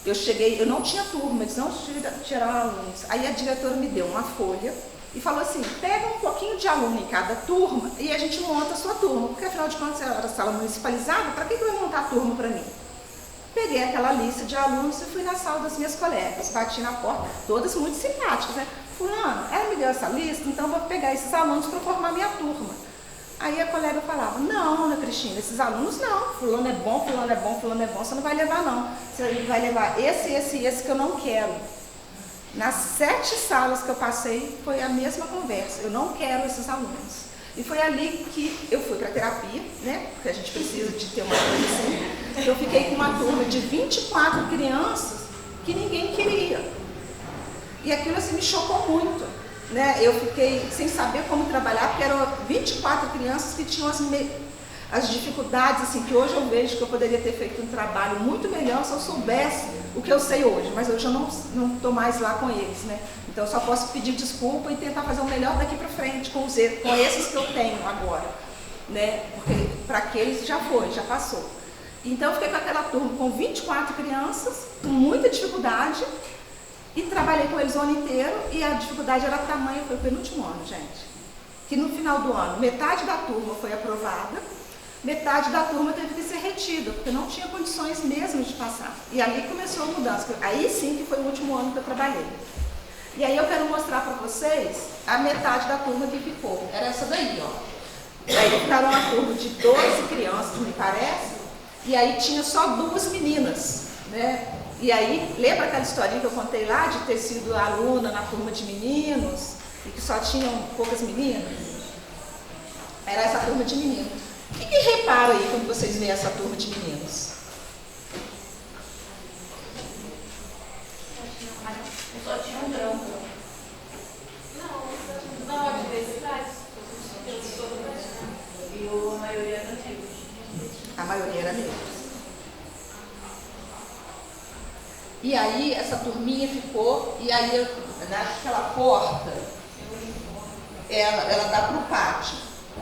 Eu não tinha turma, eles não tiraram alunos. Aí a diretora me deu uma folha e falou assim, pega um pouquinho de aluno em cada turma e a gente monta a sua turma, porque afinal de contas era sala municipalizada, para que vai montar a turma para mim? Peguei aquela lista de alunos e fui na sala das minhas colegas, bati na porta, todas muito simpáticas, né? Fulano, ela me deu essa lista, então eu vou pegar esses alunos para formar minha turma. Aí a colega falava, não, Ana Cristina, esses alunos não, fulano é bom, fulano é bom, fulano é bom, você não vai levar não, você vai levar esse que eu não quero. Nas 7 salas que eu passei, foi a mesma conversa, eu não quero esses alunos. E foi ali que eu fui para terapia, né? Porque a gente precisa de ter uma coisa assim. Eu fiquei com uma turma de 24 crianças que ninguém queria. E aquilo assim me chocou muito, né? Eu fiquei sem saber como trabalhar, porque eram 24 crianças que tinham as dificuldades, assim, que hoje eu vejo que eu poderia ter feito um trabalho muito melhor se eu soubesse o que eu sei hoje, mas hoje eu não estou mais lá com eles, né? Então eu só posso pedir desculpa e tentar fazer o melhor daqui para frente com esses que eu tenho agora, né? Porque para aqueles já foi, já passou. Então eu fiquei com aquela turma com 24 crianças, com muita dificuldade, e trabalhei com eles o ano inteiro, e a dificuldade era tamanho, foi o penúltimo ano, gente. Que no final do ano, metade da turma foi aprovada, metade da turma teve que ser retida, porque não tinha condições mesmo de passar. E ali começou a mudança. Aí sim que foi o último ano que eu trabalhei. E aí eu quero mostrar para vocês a metade da turma que ficou. Era essa daí, ó. Aí ficaram uma turma de 12 crianças, me parece, e aí tinha só 2 meninas, né? E aí, lembra aquela historinha que eu contei lá, de ter sido aluna na turma de meninos, e que só tinham poucas meninas? Era essa turma de meninos. O que repara aí quando vocês veem essa turma de meninos? Só tinha um branco. Não, de vez atrás. E a maioria era negros. A maioria era negros. E aí essa turminha ficou, e aí naquela porta, ela dá para o pátio.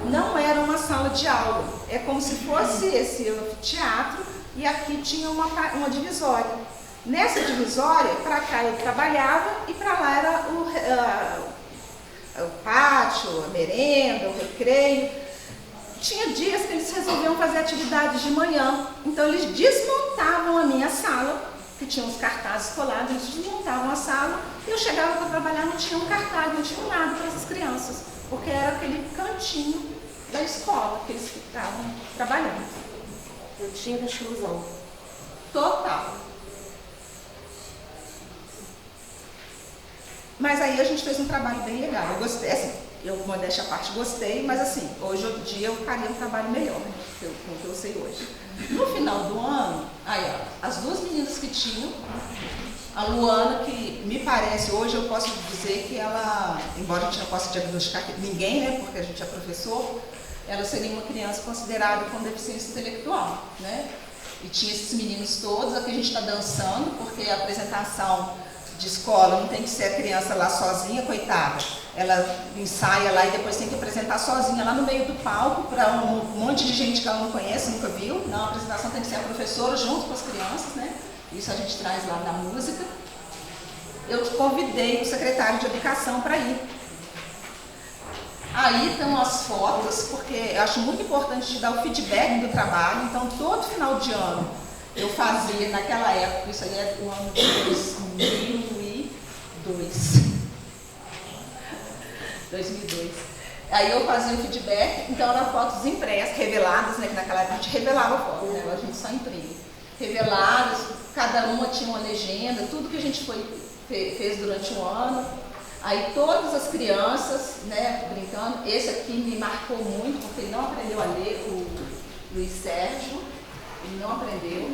Não era uma sala de aula, é como se fosse esse anfiteatro, e aqui tinha uma divisória. Nessa divisória, para cá eu trabalhava e para lá era o pátio, a merenda, o recreio. Tinha dias que eles resolviam fazer atividades de manhã, então eles desmontavam a minha sala, que tinha uns cartazes colados, eles desmontavam a sala, e eu chegava para trabalhar, não tinha um cartaz, não tinha nada para essas crianças, porque era aquele cantinho da escola que eles ficavam trabalhando. Cantinho da exclusão. Total. Mas aí a gente fez um trabalho bem legal, eu gostei, assim, Eu, modéstia à parte, gostei, mas assim, hoje em dia eu faria um trabalho melhor, né, com o que eu sei hoje. No final do ano, aí ó, as duas meninas que tinham, a Luana, que me parece, hoje eu posso dizer que ela, embora a gente não possa diagnosticar ninguém, né, porque a gente é professor, ela seria uma criança considerada com deficiência intelectual, né? E tinha esses meninos todos, aqui a gente está dançando, porque a apresentação de escola não tem que ser a criança lá sozinha, coitada. Ela ensaia lá e depois tem que apresentar sozinha lá no meio do palco para um monte de gente que ela não conhece, nunca viu. Não, a apresentação tem que ser a professora junto com as crianças, né? Isso a gente traz lá na música. Eu convidei o secretário de educação para ir. Aí estão as fotos, porque eu acho muito importante de dar o feedback do trabalho. Então, todo final de ano, eu fazia, naquela época, isso aí é o ano de 2002. Aí eu fazia o feedback, então eram fotos impressas, reveladas, né, que naquela época a gente revelava fotos, né, agora a gente só imprime. Reveladas, cada uma tinha uma legenda, tudo que a gente fez durante o ano. Aí todas as crianças, né, brincando, esse aqui me marcou muito, porque ele não aprendeu a ler, o Luiz Sérgio, ele não aprendeu.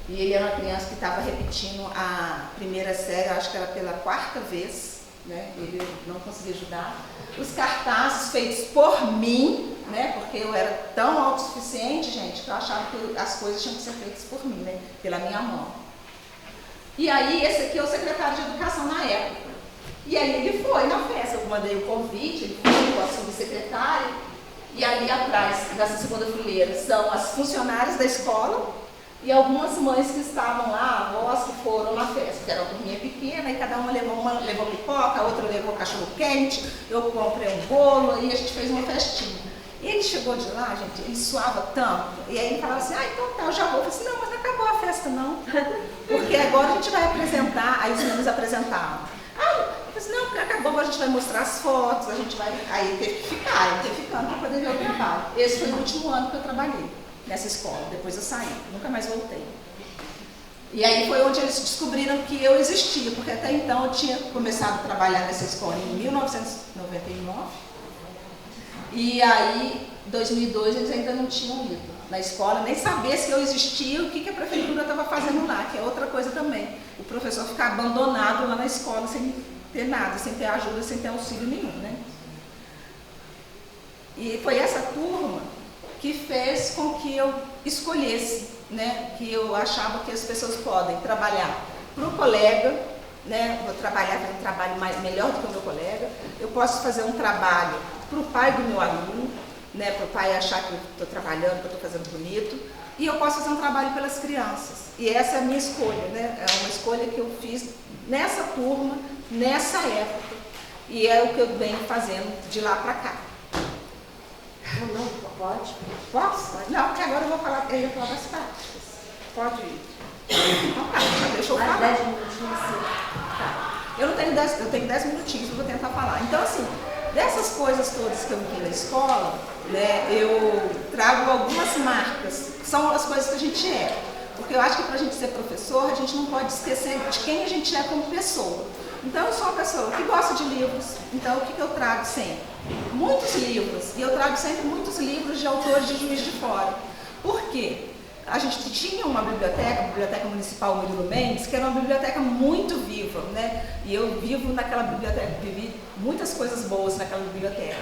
E ele era uma criança que estava repetindo a primeira série, acho que era pela 4ª vez, né, ele não conseguia ajudar. Os cartazes feitos por mim, né, porque eu era tão autossuficiente, gente, que eu achava que as coisas tinham que ser feitas por mim, né, pela minha mão. E aí, esse aqui é o secretário de educação na época. E aí ele foi na festa, eu mandei o convite, ele foi com a subsecretária, e ali atrás, nessa segunda fileira, são as funcionárias da escola e algumas mães que estavam lá, avós que foram na festa, que era uma turminha pequena, e cada uma levou pipoca, a outra levou cachorro quente, eu comprei um bolo, e a gente fez uma festinha. E ele chegou de lá, gente, ele suava tanto, e aí ele falava assim, então tá, eu já vou. Eu falei assim, não, mas não acabou a festa não, porque agora a gente vai apresentar, aí os meninos apresentavam. Eu falei assim, não, porque acabou, agora a gente vai mostrar as fotos, a gente vai, aí teve que ficar, eu teve ficando para poder ver o trabalho. Esse foi o último ano que eu trabalhei nessa escola, depois eu saí, nunca mais voltei. E aí foi onde eles descobriram que eu existia, porque até então eu tinha começado a trabalhar nessa escola em 1999, e aí, em 2002, eles ainda não tinham ido na escola, nem saber se eu existia, o que a prefeitura estava fazendo lá, que é outra coisa também. O professor ficar abandonado lá na escola sem ter nada, sem ter ajuda, sem ter auxílio nenhum, né? E foi essa turma que fez com que eu escolhesse, né, que eu achava que as pessoas podem trabalhar para o colega, né, vou trabalhar um trabalho melhor do que o meu colega, eu posso fazer um trabalho para o pai do meu aluno, né, para o pai achar que eu estou trabalhando, que eu estou fazendo bonito, e eu posso fazer um trabalho pelas crianças. E essa é a minha escolha, né, é uma escolha que eu fiz nessa turma, nessa época, e é o que eu venho fazendo de lá para cá. Não, pode? Posso? Não, porque agora eu ia falar das práticas. Pode ir. Então tá, deixa eu falar. 10 minutinhos assim. Tá. Eu tenho 10 minutinhos, eu vou tentar falar. Então, assim, dessas coisas todas que eu vi na escola, né, eu trago algumas marcas, que são as coisas que a gente é. Porque eu acho que para a gente ser professor, a gente não pode esquecer de quem a gente é como pessoa. Então, eu sou uma pessoa que gosta de livros, então o que eu trago sempre? Muitos livros, e eu trago sempre muitos livros de autores de Juiz de Fora. Por quê? A gente tinha uma biblioteca, a Biblioteca Municipal Murilo Mendes, que era uma biblioteca muito viva, né? E eu vivo naquela biblioteca, vivi muitas coisas boas naquela biblioteca.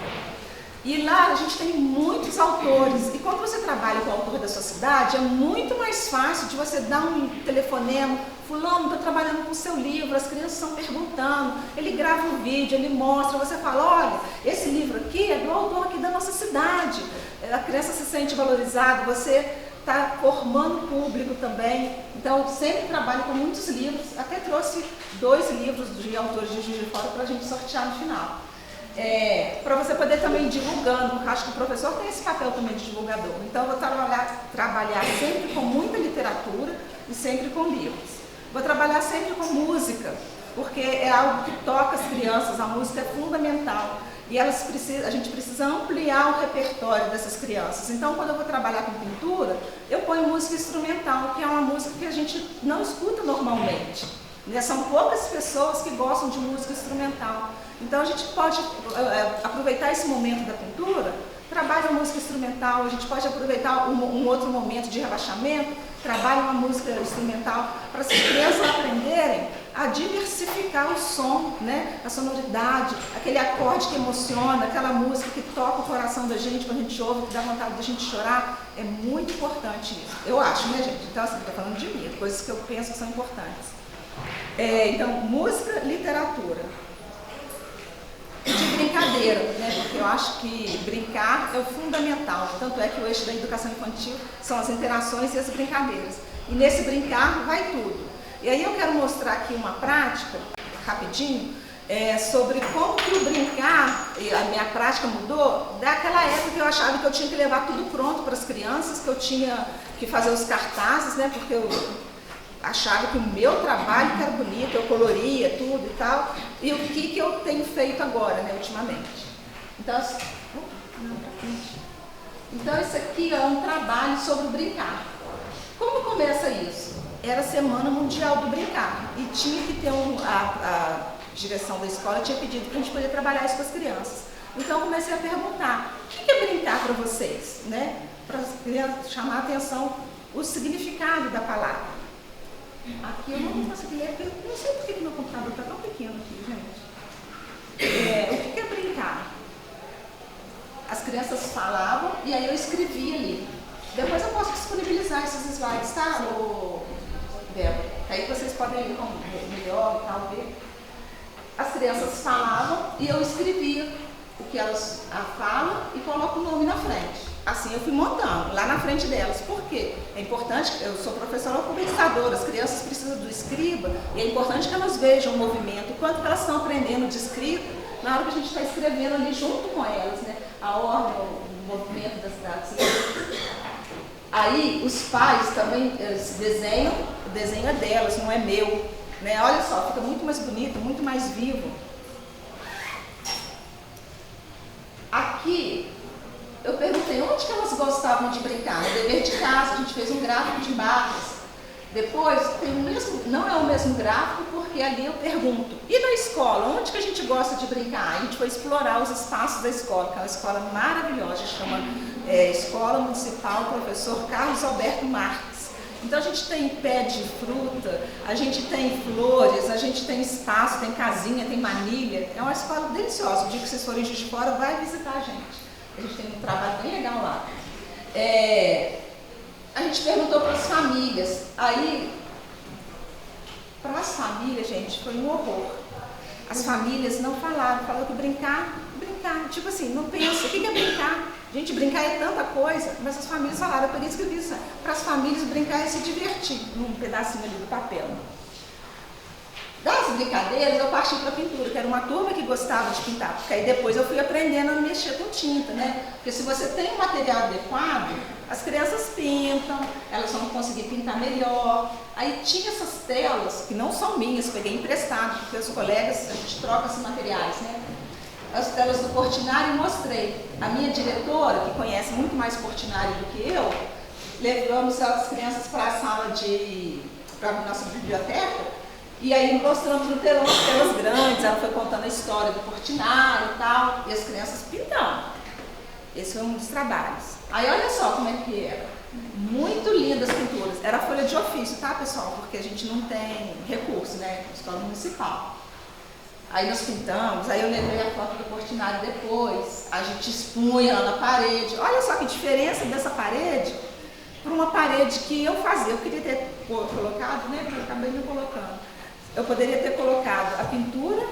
E lá a gente tem muitos autores, e quando você trabalha com o autor da sua cidade, é muito mais fácil de você dar um telefonema, fulano, estou trabalhando com o seu livro, as crianças estão perguntando, ele grava um vídeo, ele mostra, você fala, olha, esse livro aqui é do autor aqui da nossa cidade, a criança se sente valorizada, você está formando público também, então eu sempre trabalho com muitos livros, até trouxe 2 livros de autores de Juiz de Fora para a gente sortear no final. Para você poder também ir divulgando, porque acho que o professor tem esse papel também de divulgador. Então, eu vou trabalhar sempre com muita literatura e sempre com livros. Vou trabalhar sempre com música, porque é algo que toca as crianças, a música é fundamental. E a gente precisa ampliar o repertório dessas crianças. Então, quando eu vou trabalhar com pintura, eu ponho música instrumental, que é uma música que a gente não escuta normalmente. São poucas pessoas que gostam de música instrumental. Então a gente pode aproveitar esse momento da pintura, trabalha uma música instrumental, a gente pode aproveitar um outro momento de relaxamento, trabalha uma música instrumental para as crianças aprenderem a diversificar o som, né? A sonoridade, aquele acorde que emociona, aquela música que toca o coração da gente quando a gente ouve, que dá vontade da gente chorar. É muito importante isso, eu acho, né, gente? Então, assim, estou falando de mim, coisas que eu penso que são importantes. Então, música, literatura. E de brincadeira, né? Porque eu acho que brincar é o fundamental. Tanto é que o eixo da educação infantil são as interações e as brincadeiras. E nesse brincar vai tudo. E aí eu quero mostrar aqui uma prática, rapidinho, sobre como que o brincar, e a minha prática mudou daquela época que eu achava que eu tinha que levar tudo pronto para as crianças, que eu tinha que fazer os cartazes, né? Porque eu achava que o meu trabalho que era bonito, eu coloria tudo e tal, e o que eu tenho feito agora, né, ultimamente. Então, isso aqui é um trabalho sobre o brincar. Como começa isso? Era a Semana Mundial do Brincar, e tinha que ter a direção da escola tinha pedido para a gente poder trabalhar isso com as crianças. Então, eu comecei a perguntar, o que é brincar para vocês? Né? Para chamar a atenção o significado da palavra. Aqui eu não consegui ler, porque eu não sei por que meu computador está tão pequeno aqui, gente. O que é brincar? As crianças falavam e aí eu escrevia ali. Depois eu posso disponibilizar esses slides, tá, Débora? Aí vocês podem ir melhor e tal, ver. As crianças falavam e eu escrevia o que elas falam e coloco o nome na frente. Assim eu fui montando, lá na frente delas. Por quê? É importante, eu sou professora alfabetizadora, as crianças precisam do escriba, e é importante que elas vejam o movimento, o quanto que elas estão aprendendo de escrita, na hora que a gente está escrevendo ali junto com elas, né? A ordem, o movimento das cidades. Aí os pais também desenham, o desenho é delas, não é meu. Né? Olha só, fica muito mais bonito, muito mais vivo. Aqui eu perguntei onde que elas gostavam de brincar. No dever de casa, a gente fez um gráfico de barras. Depois, não é o mesmo gráfico, porque ali eu pergunto, e na escola, onde que a gente gosta de brincar? A gente foi explorar os espaços da escola, que é uma escola maravilhosa, chama Escola Municipal Professor Carlos Alberto Marques. Então a gente tem pé de fruta, a gente tem flores, a gente tem espaço, tem casinha, tem manilha. É uma escola deliciosa. O dia que vocês forem de fora, vai visitar a gente. A gente tem um trabalho bem legal lá. A gente perguntou para as famílias. Aí, para as famílias, gente, foi um horror. As famílias não falaram que brincar. Tipo assim, não pensa, o que é brincar? Gente, brincar é tanta coisa, mas as famílias falaram, por isso que eu disse, para as famílias brincar é se divertir, num pedacinho ali do papel. Das brincadeiras, eu parti para a pintura, que era uma turma que gostava de pintar, porque aí depois eu fui aprendendo a mexer com tinta, né? Porque se você tem um material adequado, as crianças pintam, elas vão conseguir pintar melhor. Aí tinha essas telas, que não são minhas, peguei emprestado, porque os colegas, a gente troca esses materiais, né? As telas do Portinari e mostrei. A minha diretora, que conhece muito mais Portinari do que eu, levamos as crianças para a sala para a nossa biblioteca, e aí mostramos no telão as telas grandes, ela foi contando a história do Portinari e tal, e as crianças pintando. Esse foi um dos trabalhos. Aí olha só como é que era. Muito lindas as pinturas. Era folha de ofício, tá, pessoal? Porque a gente não tem recurso, né? Escola municipal. Aí nós pintamos, aí eu levei a foto do Portinari depois, a gente expunha lá na parede. Olha só que diferença dessa parede para uma parede que eu fazia. Eu queria ter colocado, né? Porque eu acabei não colocando. Eu poderia ter colocado a pintura,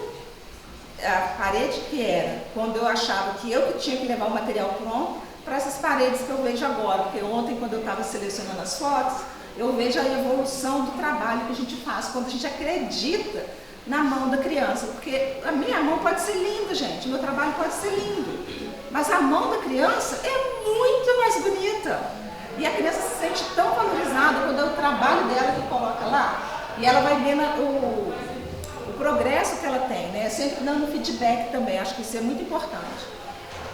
a parede que era, quando eu achava que eu tinha que levar o material pronto, para essas paredes que eu vejo agora. Porque ontem, quando eu estava selecionando as fotos, eu vejo a evolução do trabalho que a gente faz, quando a gente acredita na mão da criança, porque a minha mão pode ser linda, gente, o meu trabalho pode ser lindo, mas a mão da criança é muito mais bonita, e a criança se sente tão valorizada quando é o trabalho dela que coloca lá, e ela vai vendo o progresso que ela tem, né, sempre dando feedback também, acho que isso é muito importante.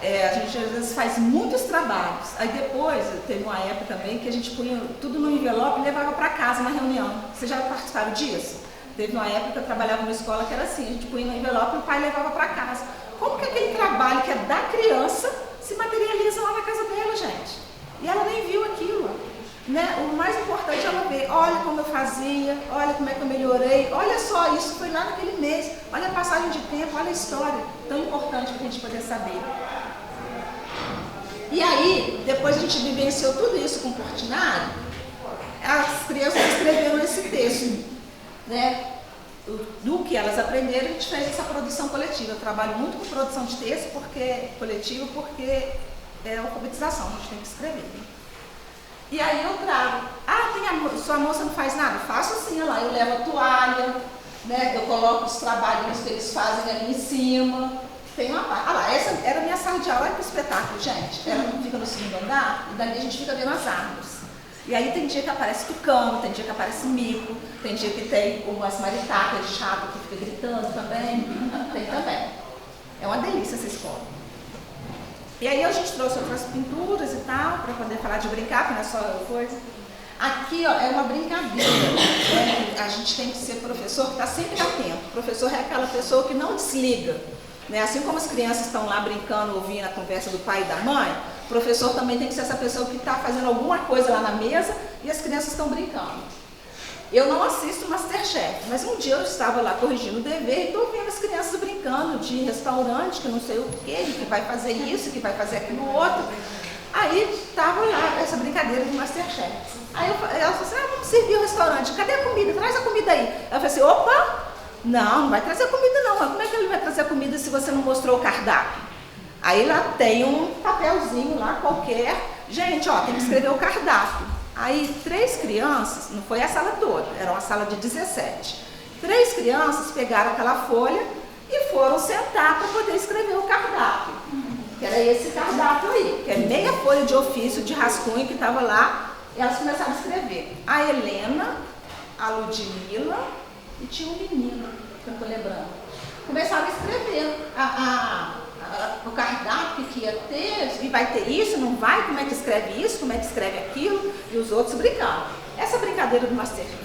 A gente às vezes faz muitos trabalhos, aí depois, teve uma época também que a gente punha tudo no envelope e levava para casa na reunião. Vocês já participaram disso? Teve uma época que eu trabalhava numa escola que era assim, a gente punha no envelope e o pai levava para casa. Como que aquele trabalho que é da criança se materializa lá na casa dela, gente? E ela nem viu aquilo. Né? O mais importante é ela ver, olha como eu fazia, olha como é que eu melhorei, olha só, isso foi lá naquele mês, olha a passagem de tempo, olha a história, tão importante para a gente poder saber. E aí, depois a gente vivenciou tudo isso com o Portinari, as crianças escreveram esse texto, né? Do que elas aprenderam, a gente fez essa produção coletiva. Eu trabalho muito com produção de texto coletivo, porque é alfabetização, a gente tem que escrever. Né? E aí eu trago, sua moça não faz nada? Faço sim, olha lá, eu levo a toalha, né? Eu coloco os trabalhinhos que eles fazem ali em cima. Tem uma parte, olha lá, essa era a minha sala de aula, olha que espetáculo, gente. Ela fica no segundo andar e dali a gente fica vendo as árvores. E aí tem dia que aparece tucano, tem dia que aparece mico, tem dia que tem umas maritacas chato que fica gritando também, tem também. É uma delícia essa escola. E aí a gente trouxe outras pinturas e tal, para poder falar de brincar, que não é só coisa. Aqui, ó, é uma brincadeira. Né? A gente tem que ser professor que está sempre atento. O professor é aquela pessoa que não desliga. Né? Assim como as crianças estão lá brincando, ouvindo a conversa do pai e da mãe, o professor também tem que ser essa pessoa que está fazendo alguma coisa lá na mesa e as crianças estão brincando. Eu não assisto Masterchef, mas um dia eu estava lá corrigindo o dever e estou vendo as crianças brincando de restaurante, que não sei o que vai fazer isso, que vai fazer aquilo outro. Aí estava lá essa brincadeira de Masterchef. Aí ela falou assim, vamos servir o restaurante, cadê a comida? Traz a comida aí. Eu falei assim, opa, não vai trazer a comida não, mas como é que ele vai trazer a comida se você não mostrou o cardápio? Aí lá tem um papelzinho lá qualquer, gente, ó, tem que escrever o cardápio. Aí 3 crianças, não foi a sala toda, era uma sala de 17. 3 crianças pegaram aquela folha e foram sentar para poder escrever o cardápio. Que era esse cardápio aí, que é meia folha de ofício, de rascunho que estava lá, e elas começaram a escrever. A Helena, a Ludmila e tinha um menino, que eu estou lembrando. Começaram a escrever o cardápio que ia ter, e vai ter isso, não vai, como é que escreve isso, como é que escreve aquilo, e os outros brincando. Essa brincadeira do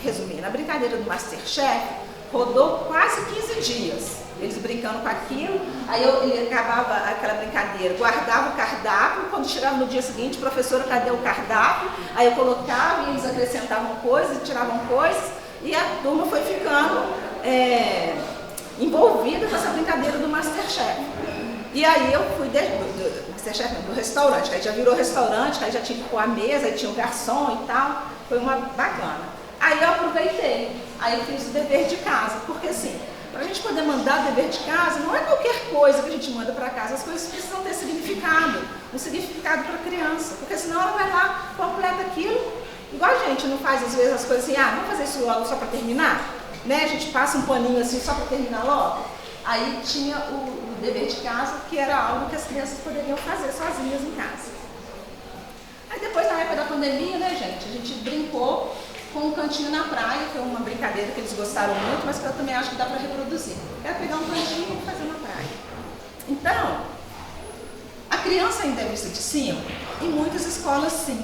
resumindo, a brincadeira do Masterchef rodou quase 15 dias. Eles brincando com aquilo, aí ele acabava aquela brincadeira, guardava o cardápio, quando chegava no dia seguinte, professora, cadê o cardápio? Aí eu colocava e eles acrescentavam coisas, tiravam coisas, e a turma foi ficando envolvida com essa brincadeira do Masterchef. E aí eu fui do restaurante, que aí já virou restaurante, que aí já tinha que pôr a mesa, aí tinha o garçom e tal, foi uma bacana. Aí eu aproveitei, aí eu fiz o dever de casa, porque assim, para a gente poder mandar o dever de casa, não é qualquer coisa que a gente manda para casa, as coisas precisam ter significado, um significado para a criança, porque senão ela vai lá, completa aquilo, igual a gente não faz às vezes as coisas assim, vamos fazer isso logo só para terminar, né? A gente passa um paninho assim só para terminar logo. Aí tinha o dever de casa, que era algo que as crianças poderiam fazer sozinhas em casa. Aí depois, na época da pandemia, né, gente, a gente brincou com um cantinho na praia, que é uma brincadeira que eles gostaram muito, mas que eu também acho que dá para reproduzir. É pegar um cantinho e fazer na praia. Então, a criança ainda é vista de cima? Em muitas escolas, sim.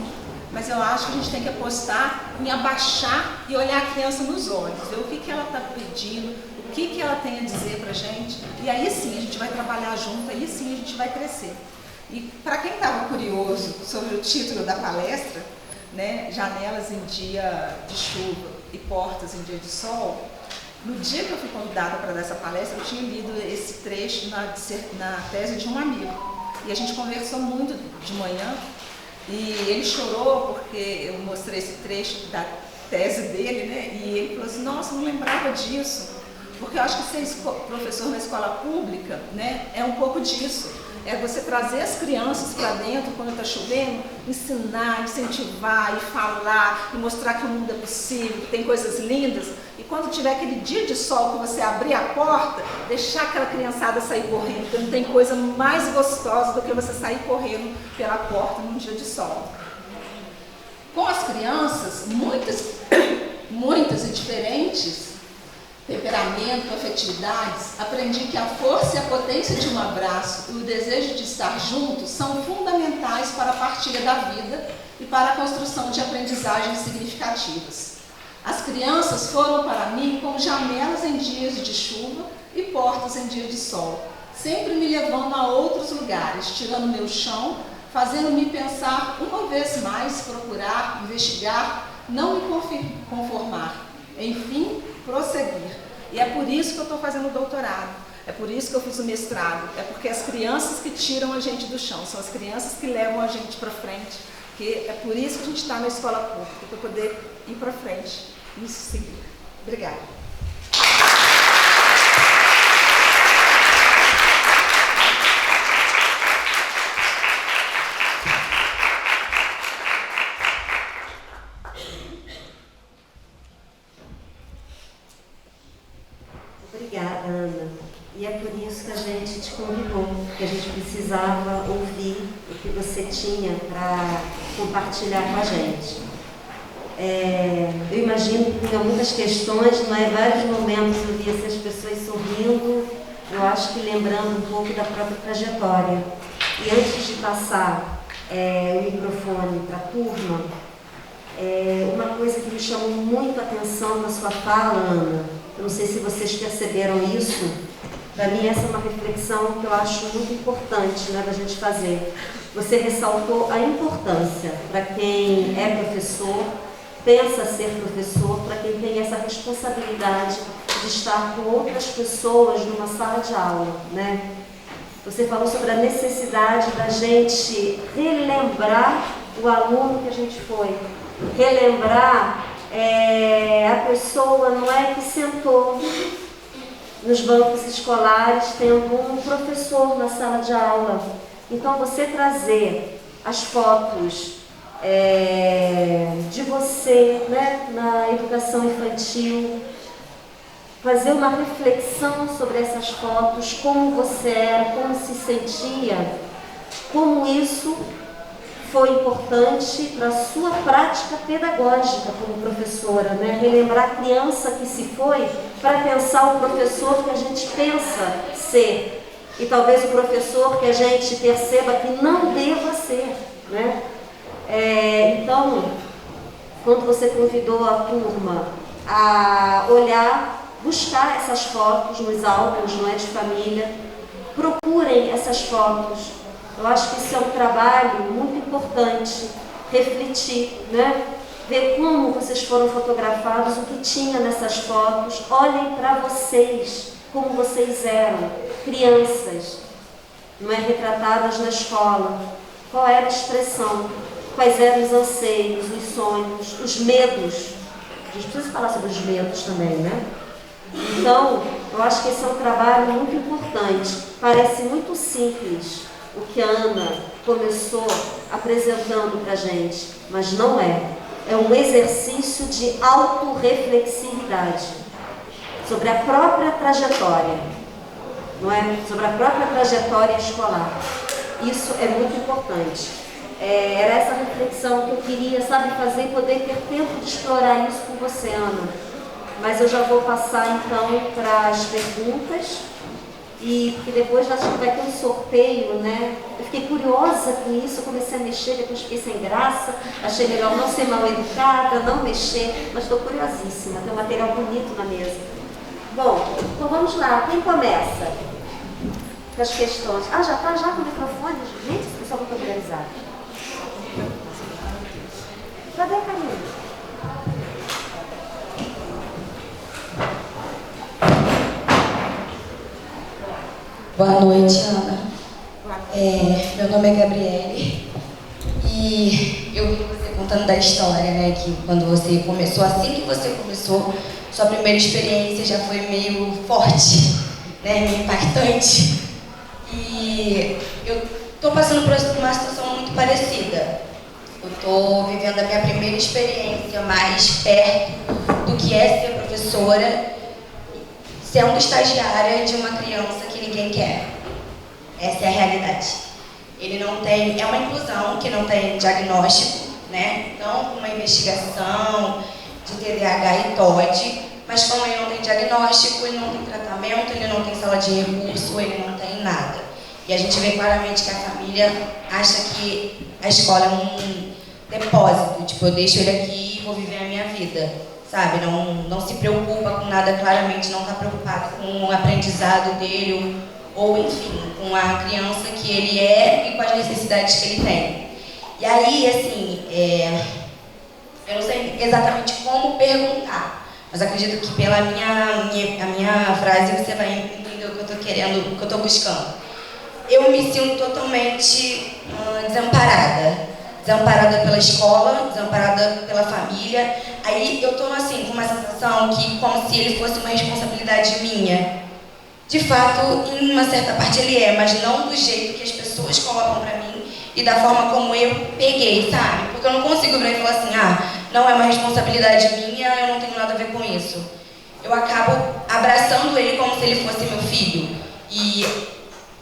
Mas eu acho que a gente tem que apostar em abaixar e olhar a criança nos olhos, ver o que ela está pedindo, o que ela tem a dizer para a gente, e aí sim a gente vai trabalhar junto, aí sim a gente vai crescer. E para quem estava curioso sobre o título da palestra, né, Janelas em Dia de Chuva e Portas em Dia de Sol, no dia que eu fui convidada para dar essa palestra, eu tinha lido esse trecho na tese de um amigo, e a gente conversou muito de manhã, e ele chorou porque eu mostrei esse trecho da tese dele, né, e ele falou assim, nossa, não lembrava disso. Porque eu acho que ser professor na escola pública, né, é um pouco disso. É você trazer as crianças para dentro quando está chovendo, ensinar, incentivar e falar, e mostrar que o mundo é possível, que tem coisas lindas. E quando tiver aquele dia de sol que você abrir a porta, deixar aquela criançada sair correndo, porque não tem coisa mais gostosa do que você sair correndo pela porta num dia de sol. Com as crianças, muitas e diferentes, temperamento, afetividades, aprendi que a força e a potência de um abraço e o desejo de estar juntos são fundamentais para a partilha da vida e para a construção de aprendizagens significativas. As crianças foram para mim como janelas em dias de chuva e portas em dias de sol, sempre me levando a outros lugares, tirando meu chão, fazendo-me pensar uma vez mais, procurar, investigar, não me conformar, enfim, prosseguir. E é por isso que eu estou fazendo o doutorado, é por isso que eu fiz o mestrado, é porque as crianças que tiram a gente do chão, são as crianças que levam a gente para frente, que é por isso que a gente está na escola pública, para poder ir para frente e seguir. Obrigada. Obrigada, Ana. E é por isso que a gente te convidou, que a gente precisava ouvir o que você tinha para compartilhar com a gente. Eu imagino que tinha muitas questões, mas vários momentos eu via essas pessoas sorrindo, eu acho que lembrando um pouco da própria trajetória. E antes de passar o microfone para a turma, uma coisa que me chamou muito a atenção na sua fala, Ana, eu não sei se vocês perceberam isso, para mim essa é uma reflexão que eu acho muito importante, né, da gente fazer. Você ressaltou a importância para quem é professor, pensa ser professor, para quem tem essa responsabilidade de estar com outras pessoas numa sala de aula, né? Você falou sobre a necessidade da gente relembrar o aluno que a gente foi, relembrar a pessoa, não é, que sentou nos bancos escolares tendo um professor na sala de aula. Então você trazer as fotos de você, né, na educação infantil, fazer uma reflexão sobre essas fotos, como você era, como se sentia, como isso foi importante para a sua prática pedagógica como professora, né? Relembrar a criança que se foi para pensar o professor que a gente pensa ser e talvez o professor que a gente perceba que não deva ser, né? Então, quando você convidou a turma a olhar, buscar essas fotos nos álbuns, não é, de família, procurem essas fotos. Eu acho que isso é um trabalho muito importante, refletir, né? Ver como vocês foram fotografados, o que tinha nessas fotos. Olhem para vocês, como vocês eram, crianças, não é, retratadas na escola. Qual era a expressão? Quais eram os anseios, os sonhos, os medos? A gente precisa falar sobre os medos também, né? Então, eu acho que esse é um trabalho muito importante. Parece muito simples o que a Ana começou apresentando para a gente, mas não é. É um exercício de autorreflexividade sobre a própria trajetória, não é? Sobre a própria trajetória escolar. Isso é muito importante. Era essa reflexão que eu queria, sabe, fazer e poder ter tempo de explorar isso com você, Ana. Mas eu já vou passar então para as perguntas. E porque depois acho que vai ter um sorteio, né? Eu fiquei curiosa com isso, eu comecei a mexer, depois fiquei sem graça, achei melhor não ser mal educada, não mexer, mas estou curiosíssima, tem um material bonito na mesa. Bom, então vamos lá, quem começa com as questões? Ah, já está com o microfone? Gente, esse pessoal muito organizado. Cadê a Camila? Boa noite, Ana. Meu nome é Gabriele e eu vi você contando da história, né, que quando você começou, assim que você começou, sua primeira experiência já foi meio forte, né, meio impactante. E eu estou passando por uma situação muito parecida. Eu estou vivendo a minha primeira experiência mais perto do que é ser professora, sendo estagiária de uma criança que ninguém quer. Essa é a realidade. Ele não tem, é uma inclusão que não tem diagnóstico, né? Não uma investigação de TDAH e TOD, mas como ele não tem diagnóstico, ele não tem tratamento, ele não tem sala de recurso, ele não tem nada. E a gente vê claramente que a família acha que a escola é um depósito, tipo, eu deixo ele aqui e vou viver a minha vida, sabe? Não se preocupa com nada, claramente não está preocupado com o aprendizado dele, ou enfim, com a criança que ele é e com as necessidades que ele tem. E aí, assim, eu não sei exatamente como perguntar, mas acredito que pela a minha frase você vai entender o que eu estou querendo, o que eu estou buscando. Eu me sinto totalmente desamparada pela escola, desamparada pela família. Aí eu estou assim, com uma sensação que como se ele fosse uma responsabilidade minha. De fato, em uma certa parte ele é, mas não do jeito que as pessoas colocam para mim e da forma como eu peguei, sabe? Porque eu não consigo virar e falar assim, não é uma responsabilidade minha, eu não tenho nada a ver com isso. Eu acabo abraçando ele como se ele fosse meu filho. E,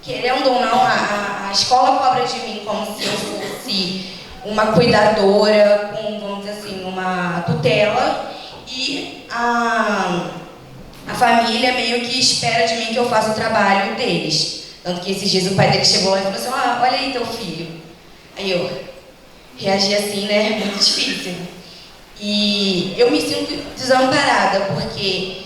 querendo ou não, a escola cobra de mim como se eu fosse uma cuidadora, com, vamos dizer assim, uma tutela. E a família meio que espera de mim que eu faça o trabalho deles. Tanto que esses dias o pai dele chegou lá e falou assim, olha aí teu filho. Aí eu reagi assim, né? Muito difícil. E eu me sinto desamparada, porque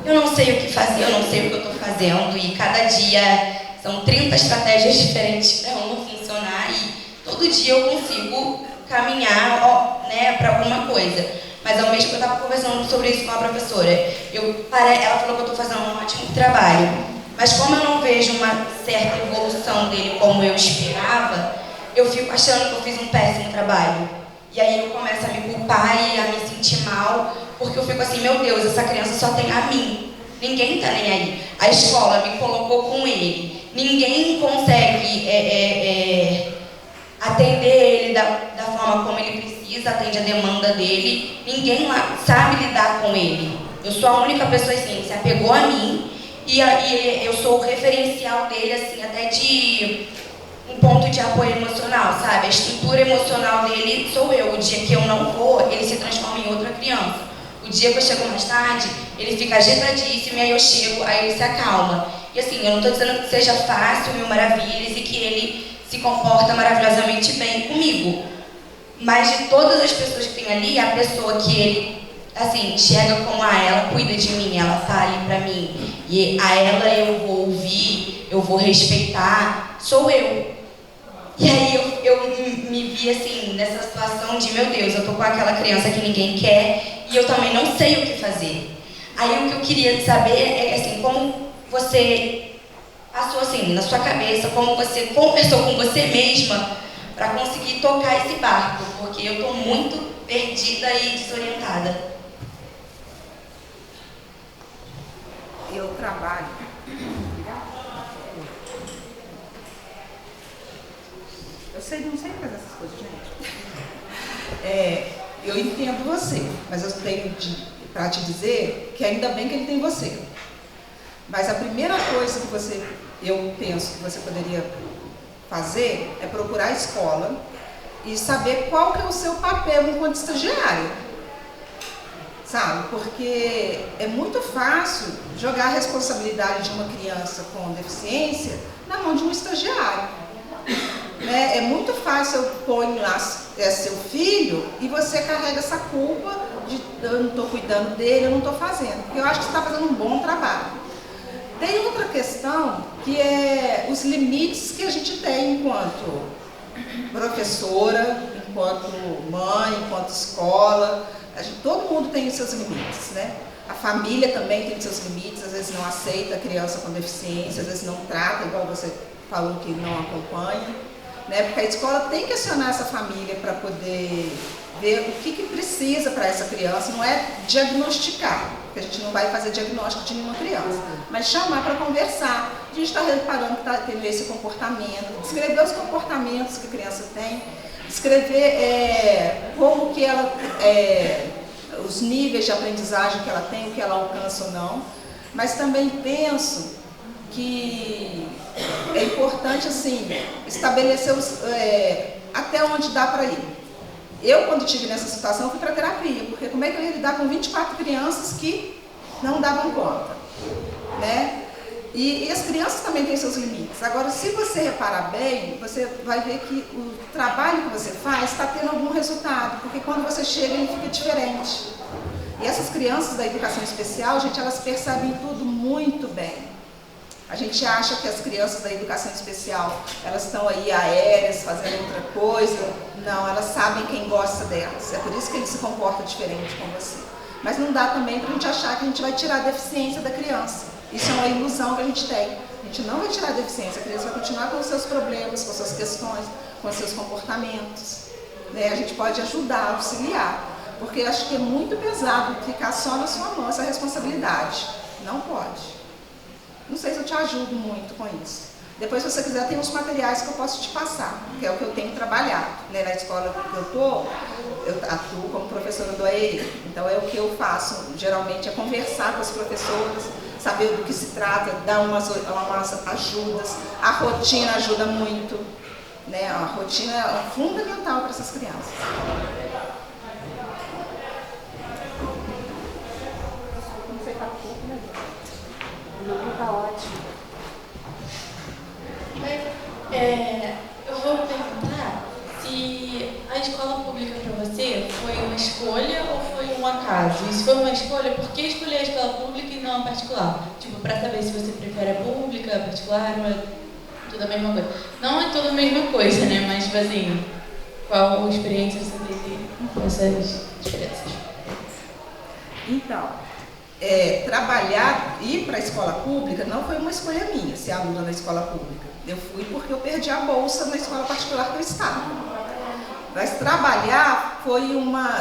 eu não sei o que fazer, eu não sei o que eu estou fazendo, e cada dia são 30 estratégias diferentes para eu não funcionar, e todo dia eu consigo caminhar, né, para alguma coisa. Mas ao mesmo tempo eu estava conversando sobre isso com a professora. Ela falou que eu estou fazendo um ótimo trabalho, mas como eu não vejo uma certa evolução dele como eu esperava, eu fico achando que eu fiz um péssimo trabalho. E aí eu começo a me culpar e a me sentir mal, porque eu fico assim, meu Deus, essa criança só tem a mim. Ninguém está nem aí. A escola me colocou com ele. Ninguém consegue atender ele da forma como ele precisa, atende a demanda dele. Ninguém lá sabe lidar com ele. Eu sou a única pessoa assim, que se apegou a mim, e eu sou o referencial dele, assim, até de um ponto de apoio emocional, sabe? A estrutura emocional dele sou eu. O dia que eu não vou, ele se transforma em outra criança. O dia que eu chego mais tarde, ele fica agitadíssimo, e aí eu chego, aí ele se acalma. E assim, eu não estou dizendo que seja fácil, mil maravilhas, e que ele se comporta maravilhosamente bem comigo. Mas de todas as pessoas que tem ali, a pessoa que ele, assim, enxerga como ela cuida de mim, ela tá ali pra mim, e a ela eu vou ouvir, eu vou respeitar, sou eu. E aí eu me vi assim, nessa situação de, meu Deus, eu tô com aquela criança que ninguém quer, e eu também não sei o que fazer. Aí o que eu queria saber é assim, como você passou assim, na sua cabeça, como você conversou com você mesma para conseguir tocar esse barco, porque eu tô muito perdida e desorientada. Eu trabalho. Não sei fazer essas coisas, gente. Eu entendo você, mas eu tenho para te dizer que ainda bem que ele tem você. Mas a primeira coisa que eu penso que você poderia fazer é procurar a escola e saber qual que é o seu papel enquanto estagiário. Sabe? Porque é muito fácil jogar a responsabilidade de uma criança com deficiência na mão de um estagiário. É muito fácil eu pôr lá seu filho e você carrega essa culpa de eu não estou cuidando dele, eu não estou fazendo. Porque eu acho que você está fazendo um bom trabalho. Tem outra questão que é os limites que a gente tem enquanto professora, enquanto mãe, enquanto escola. Todo mundo tem os seus limites, né? A família também tem os seus limites, às vezes não aceita a criança com deficiência, às vezes não trata, igual você falou que não acompanha, né? Porque a escola tem que acionar essa família para poder ver o que precisa para essa criança, não é diagnosticar, porque a gente não vai fazer diagnóstico de nenhuma criança, mas chamar para conversar. A gente está reparando que está tendo esse comportamento, descrever os comportamentos que a criança tem, descrever como que ela, os níveis de aprendizagem que ela tem, o que ela alcança ou não, mas também penso que é importante assim, estabelecer até onde dá para ir. Eu, quando estive nessa situação, fui para terapia, porque como é que eu ia lidar com 24 crianças que não davam conta, né? E as crianças também têm seus limites. Agora, se você reparar bem, você vai ver que o trabalho que você faz está tendo algum resultado, porque quando você chega, ele fica diferente. E essas crianças da educação especial, gente, elas percebem tudo muito bem. A gente acha que as crianças da educação especial, elas estão aí aéreas, fazendo outra coisa. Não, elas sabem quem gosta delas. É por isso que eles se comportam diferente com você. Mas não dá também para a gente achar que a gente vai tirar a deficiência da criança. Isso é uma ilusão que a gente tem. A gente não vai tirar a deficiência, a criança vai continuar com os seus problemas, com as suas questões, com os seus comportamentos. Né? A gente pode ajudar, auxiliar. Porque eu acho que é muito pesado ficar só na sua mão essa responsabilidade. Não pode. Não sei se eu te ajudo muito com isso. Depois, se você quiser, tem uns materiais que eu posso te passar, que é o que eu tenho trabalhado. Né? Na escola que eu estou, eu atuo como professora do AEI. Então, é o que eu faço, geralmente, é conversar com as professoras, saber do que se trata, dar umas ajudas. A rotina ajuda muito. Né? A rotina é fundamental para essas crianças. Não, está ótimo. Eu vou perguntar se a escola pública para você foi uma escolha ou foi um acaso? E se foi uma escolha, por que escolher a escola pública e não a particular? Tipo, para saber se você prefere a pública, a particular, ou é tudo a mesma coisa. Não é tudo a mesma coisa, né? Mas, tipo assim, qual experiência você teve com essas diferenças? Então, trabalhar, ir para a escola pública não foi uma escolha minha, ser aluna na escola pública. Eu fui porque eu perdi a bolsa na escola particular que eu estava. Mas trabalhar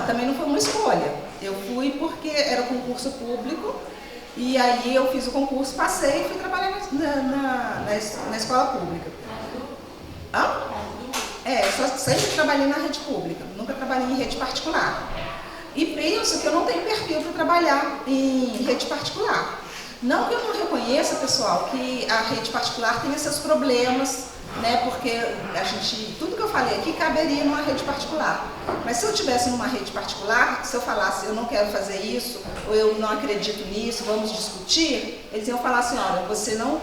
também não foi uma escolha. Eu fui porque era concurso público e aí eu fiz o concurso, passei e fui trabalhar na escola pública. Sempre trabalhei na rede pública, nunca trabalhei em rede particular. E penso que eu não tenho perfil para trabalhar em rede particular. Não que eu não reconheça, pessoal, que a rede particular tem esses problemas, né? Porque tudo que eu falei aqui caberia numa rede particular. Mas se eu estivesse numa rede particular, se eu falasse eu não quero fazer isso, ou eu não acredito nisso, vamos discutir, eles iam falar assim, olha, você não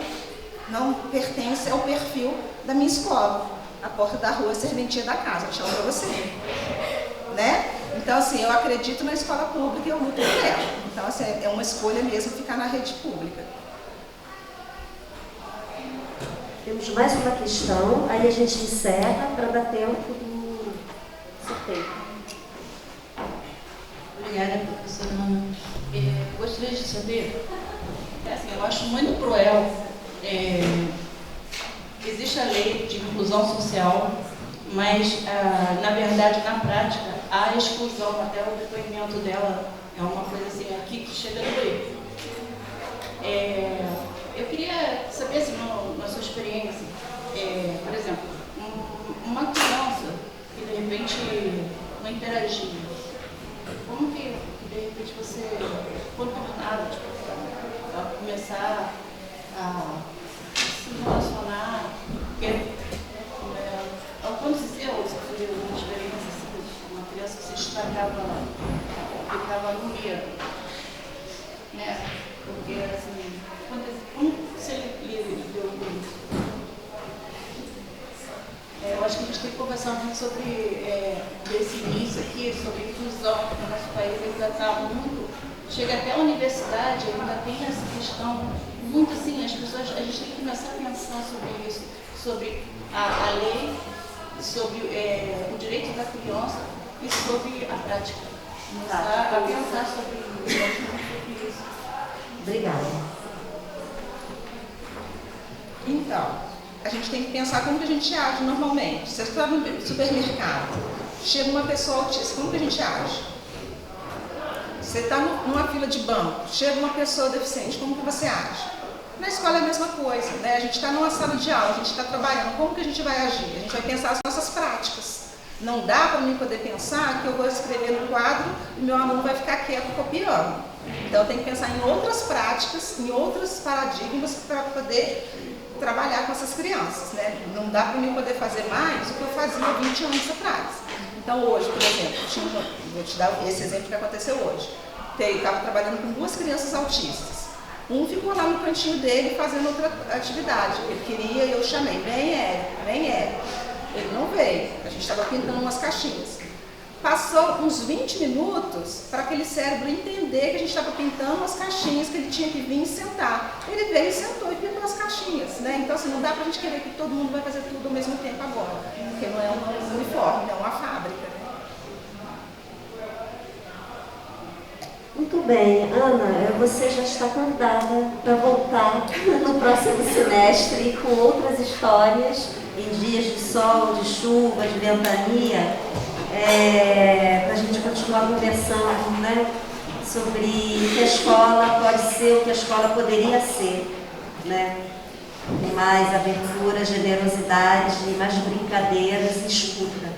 pertence ao perfil da minha escola. A porta da rua é serventia da casa, eu chamo para você. Né? Então, assim, eu acredito na escola pública e eu luto por ela. Então, assim, é uma escolha mesmo ficar na rede pública. Temos mais uma questão, aí a gente encerra para dar tempo do sorteio. Obrigada, professora Ana. Gostaria de saber, assim, eu acho muito cruel, existe a lei de inclusão social, mas, na verdade, na prática, a exclusão, até o depoimento dela, é uma coisa assim, aqui que chega no doer. Eu queria saber, assim, na sua experiência, por exemplo, uma criança que, de repente, não interagia, como que de repente, você, quando tornado, a começar a se relacionar, quando você sofreu uma experiência assim, uma criança que se destacava, ficava no medo, né? Porque, assim, como você lidou com isso? Eu acho que a gente tem que conversar muito sobre esse início aqui, sobre inclusão, porque o nosso país ainda está muito, chega até a universidade, ainda tem essa questão, muito assim, as pessoas, a gente tem que começar a pensar sobre isso, sobre a lei, sobre o direito da criança e sobre a prática. Começar a pensar sobre isso. Obrigada. Então, a gente tem que pensar como que a gente age normalmente. Se você está no supermercado, chega uma pessoa autista, como que a gente age? Você está numa fila de banco, chega uma pessoa deficiente, como que você age? Na escola é a mesma coisa, né? A gente está numa sala de aula, a gente está trabalhando, como que a gente vai agir? A gente vai pensar as nossas práticas. Não dá para mim poder pensar que eu vou escrever no quadro e meu aluno vai ficar quieto copiando. Então, eu tenho que pensar em outras práticas, em outros paradigmas para poder trabalhar com essas crianças, né? Não dá para mim poder fazer mais o que eu fazia 20 anos atrás. Então, hoje, por exemplo, vou te dar esse exemplo que aconteceu hoje. Eu estava trabalhando com 2 crianças autistas. Um ficou lá no cantinho dele fazendo outra atividade. Ele queria e eu chamei, vem Érico, vem Érico. Ele não veio, a gente estava pintando umas caixinhas. Passou uns 20 minutos para aquele cérebro entender que a gente estava pintando as caixinhas, que ele tinha que vir e sentar. Ele veio, sentou e pintou as caixinhas, né? Então, assim, não dá para a gente querer que todo mundo vai fazer tudo ao mesmo tempo agora, porque não é um uniforme, é uma fábrica, né? Muito bem, Ana, você já está convidada para voltar no próximo semestre com outras histórias, em dias de sol, de chuva, de ventania, para a gente continuar conversando, né, sobre o que a escola pode ser, o que a escola poderia ser, né? Com mais abertura, generosidade, mais brincadeiras e escuta.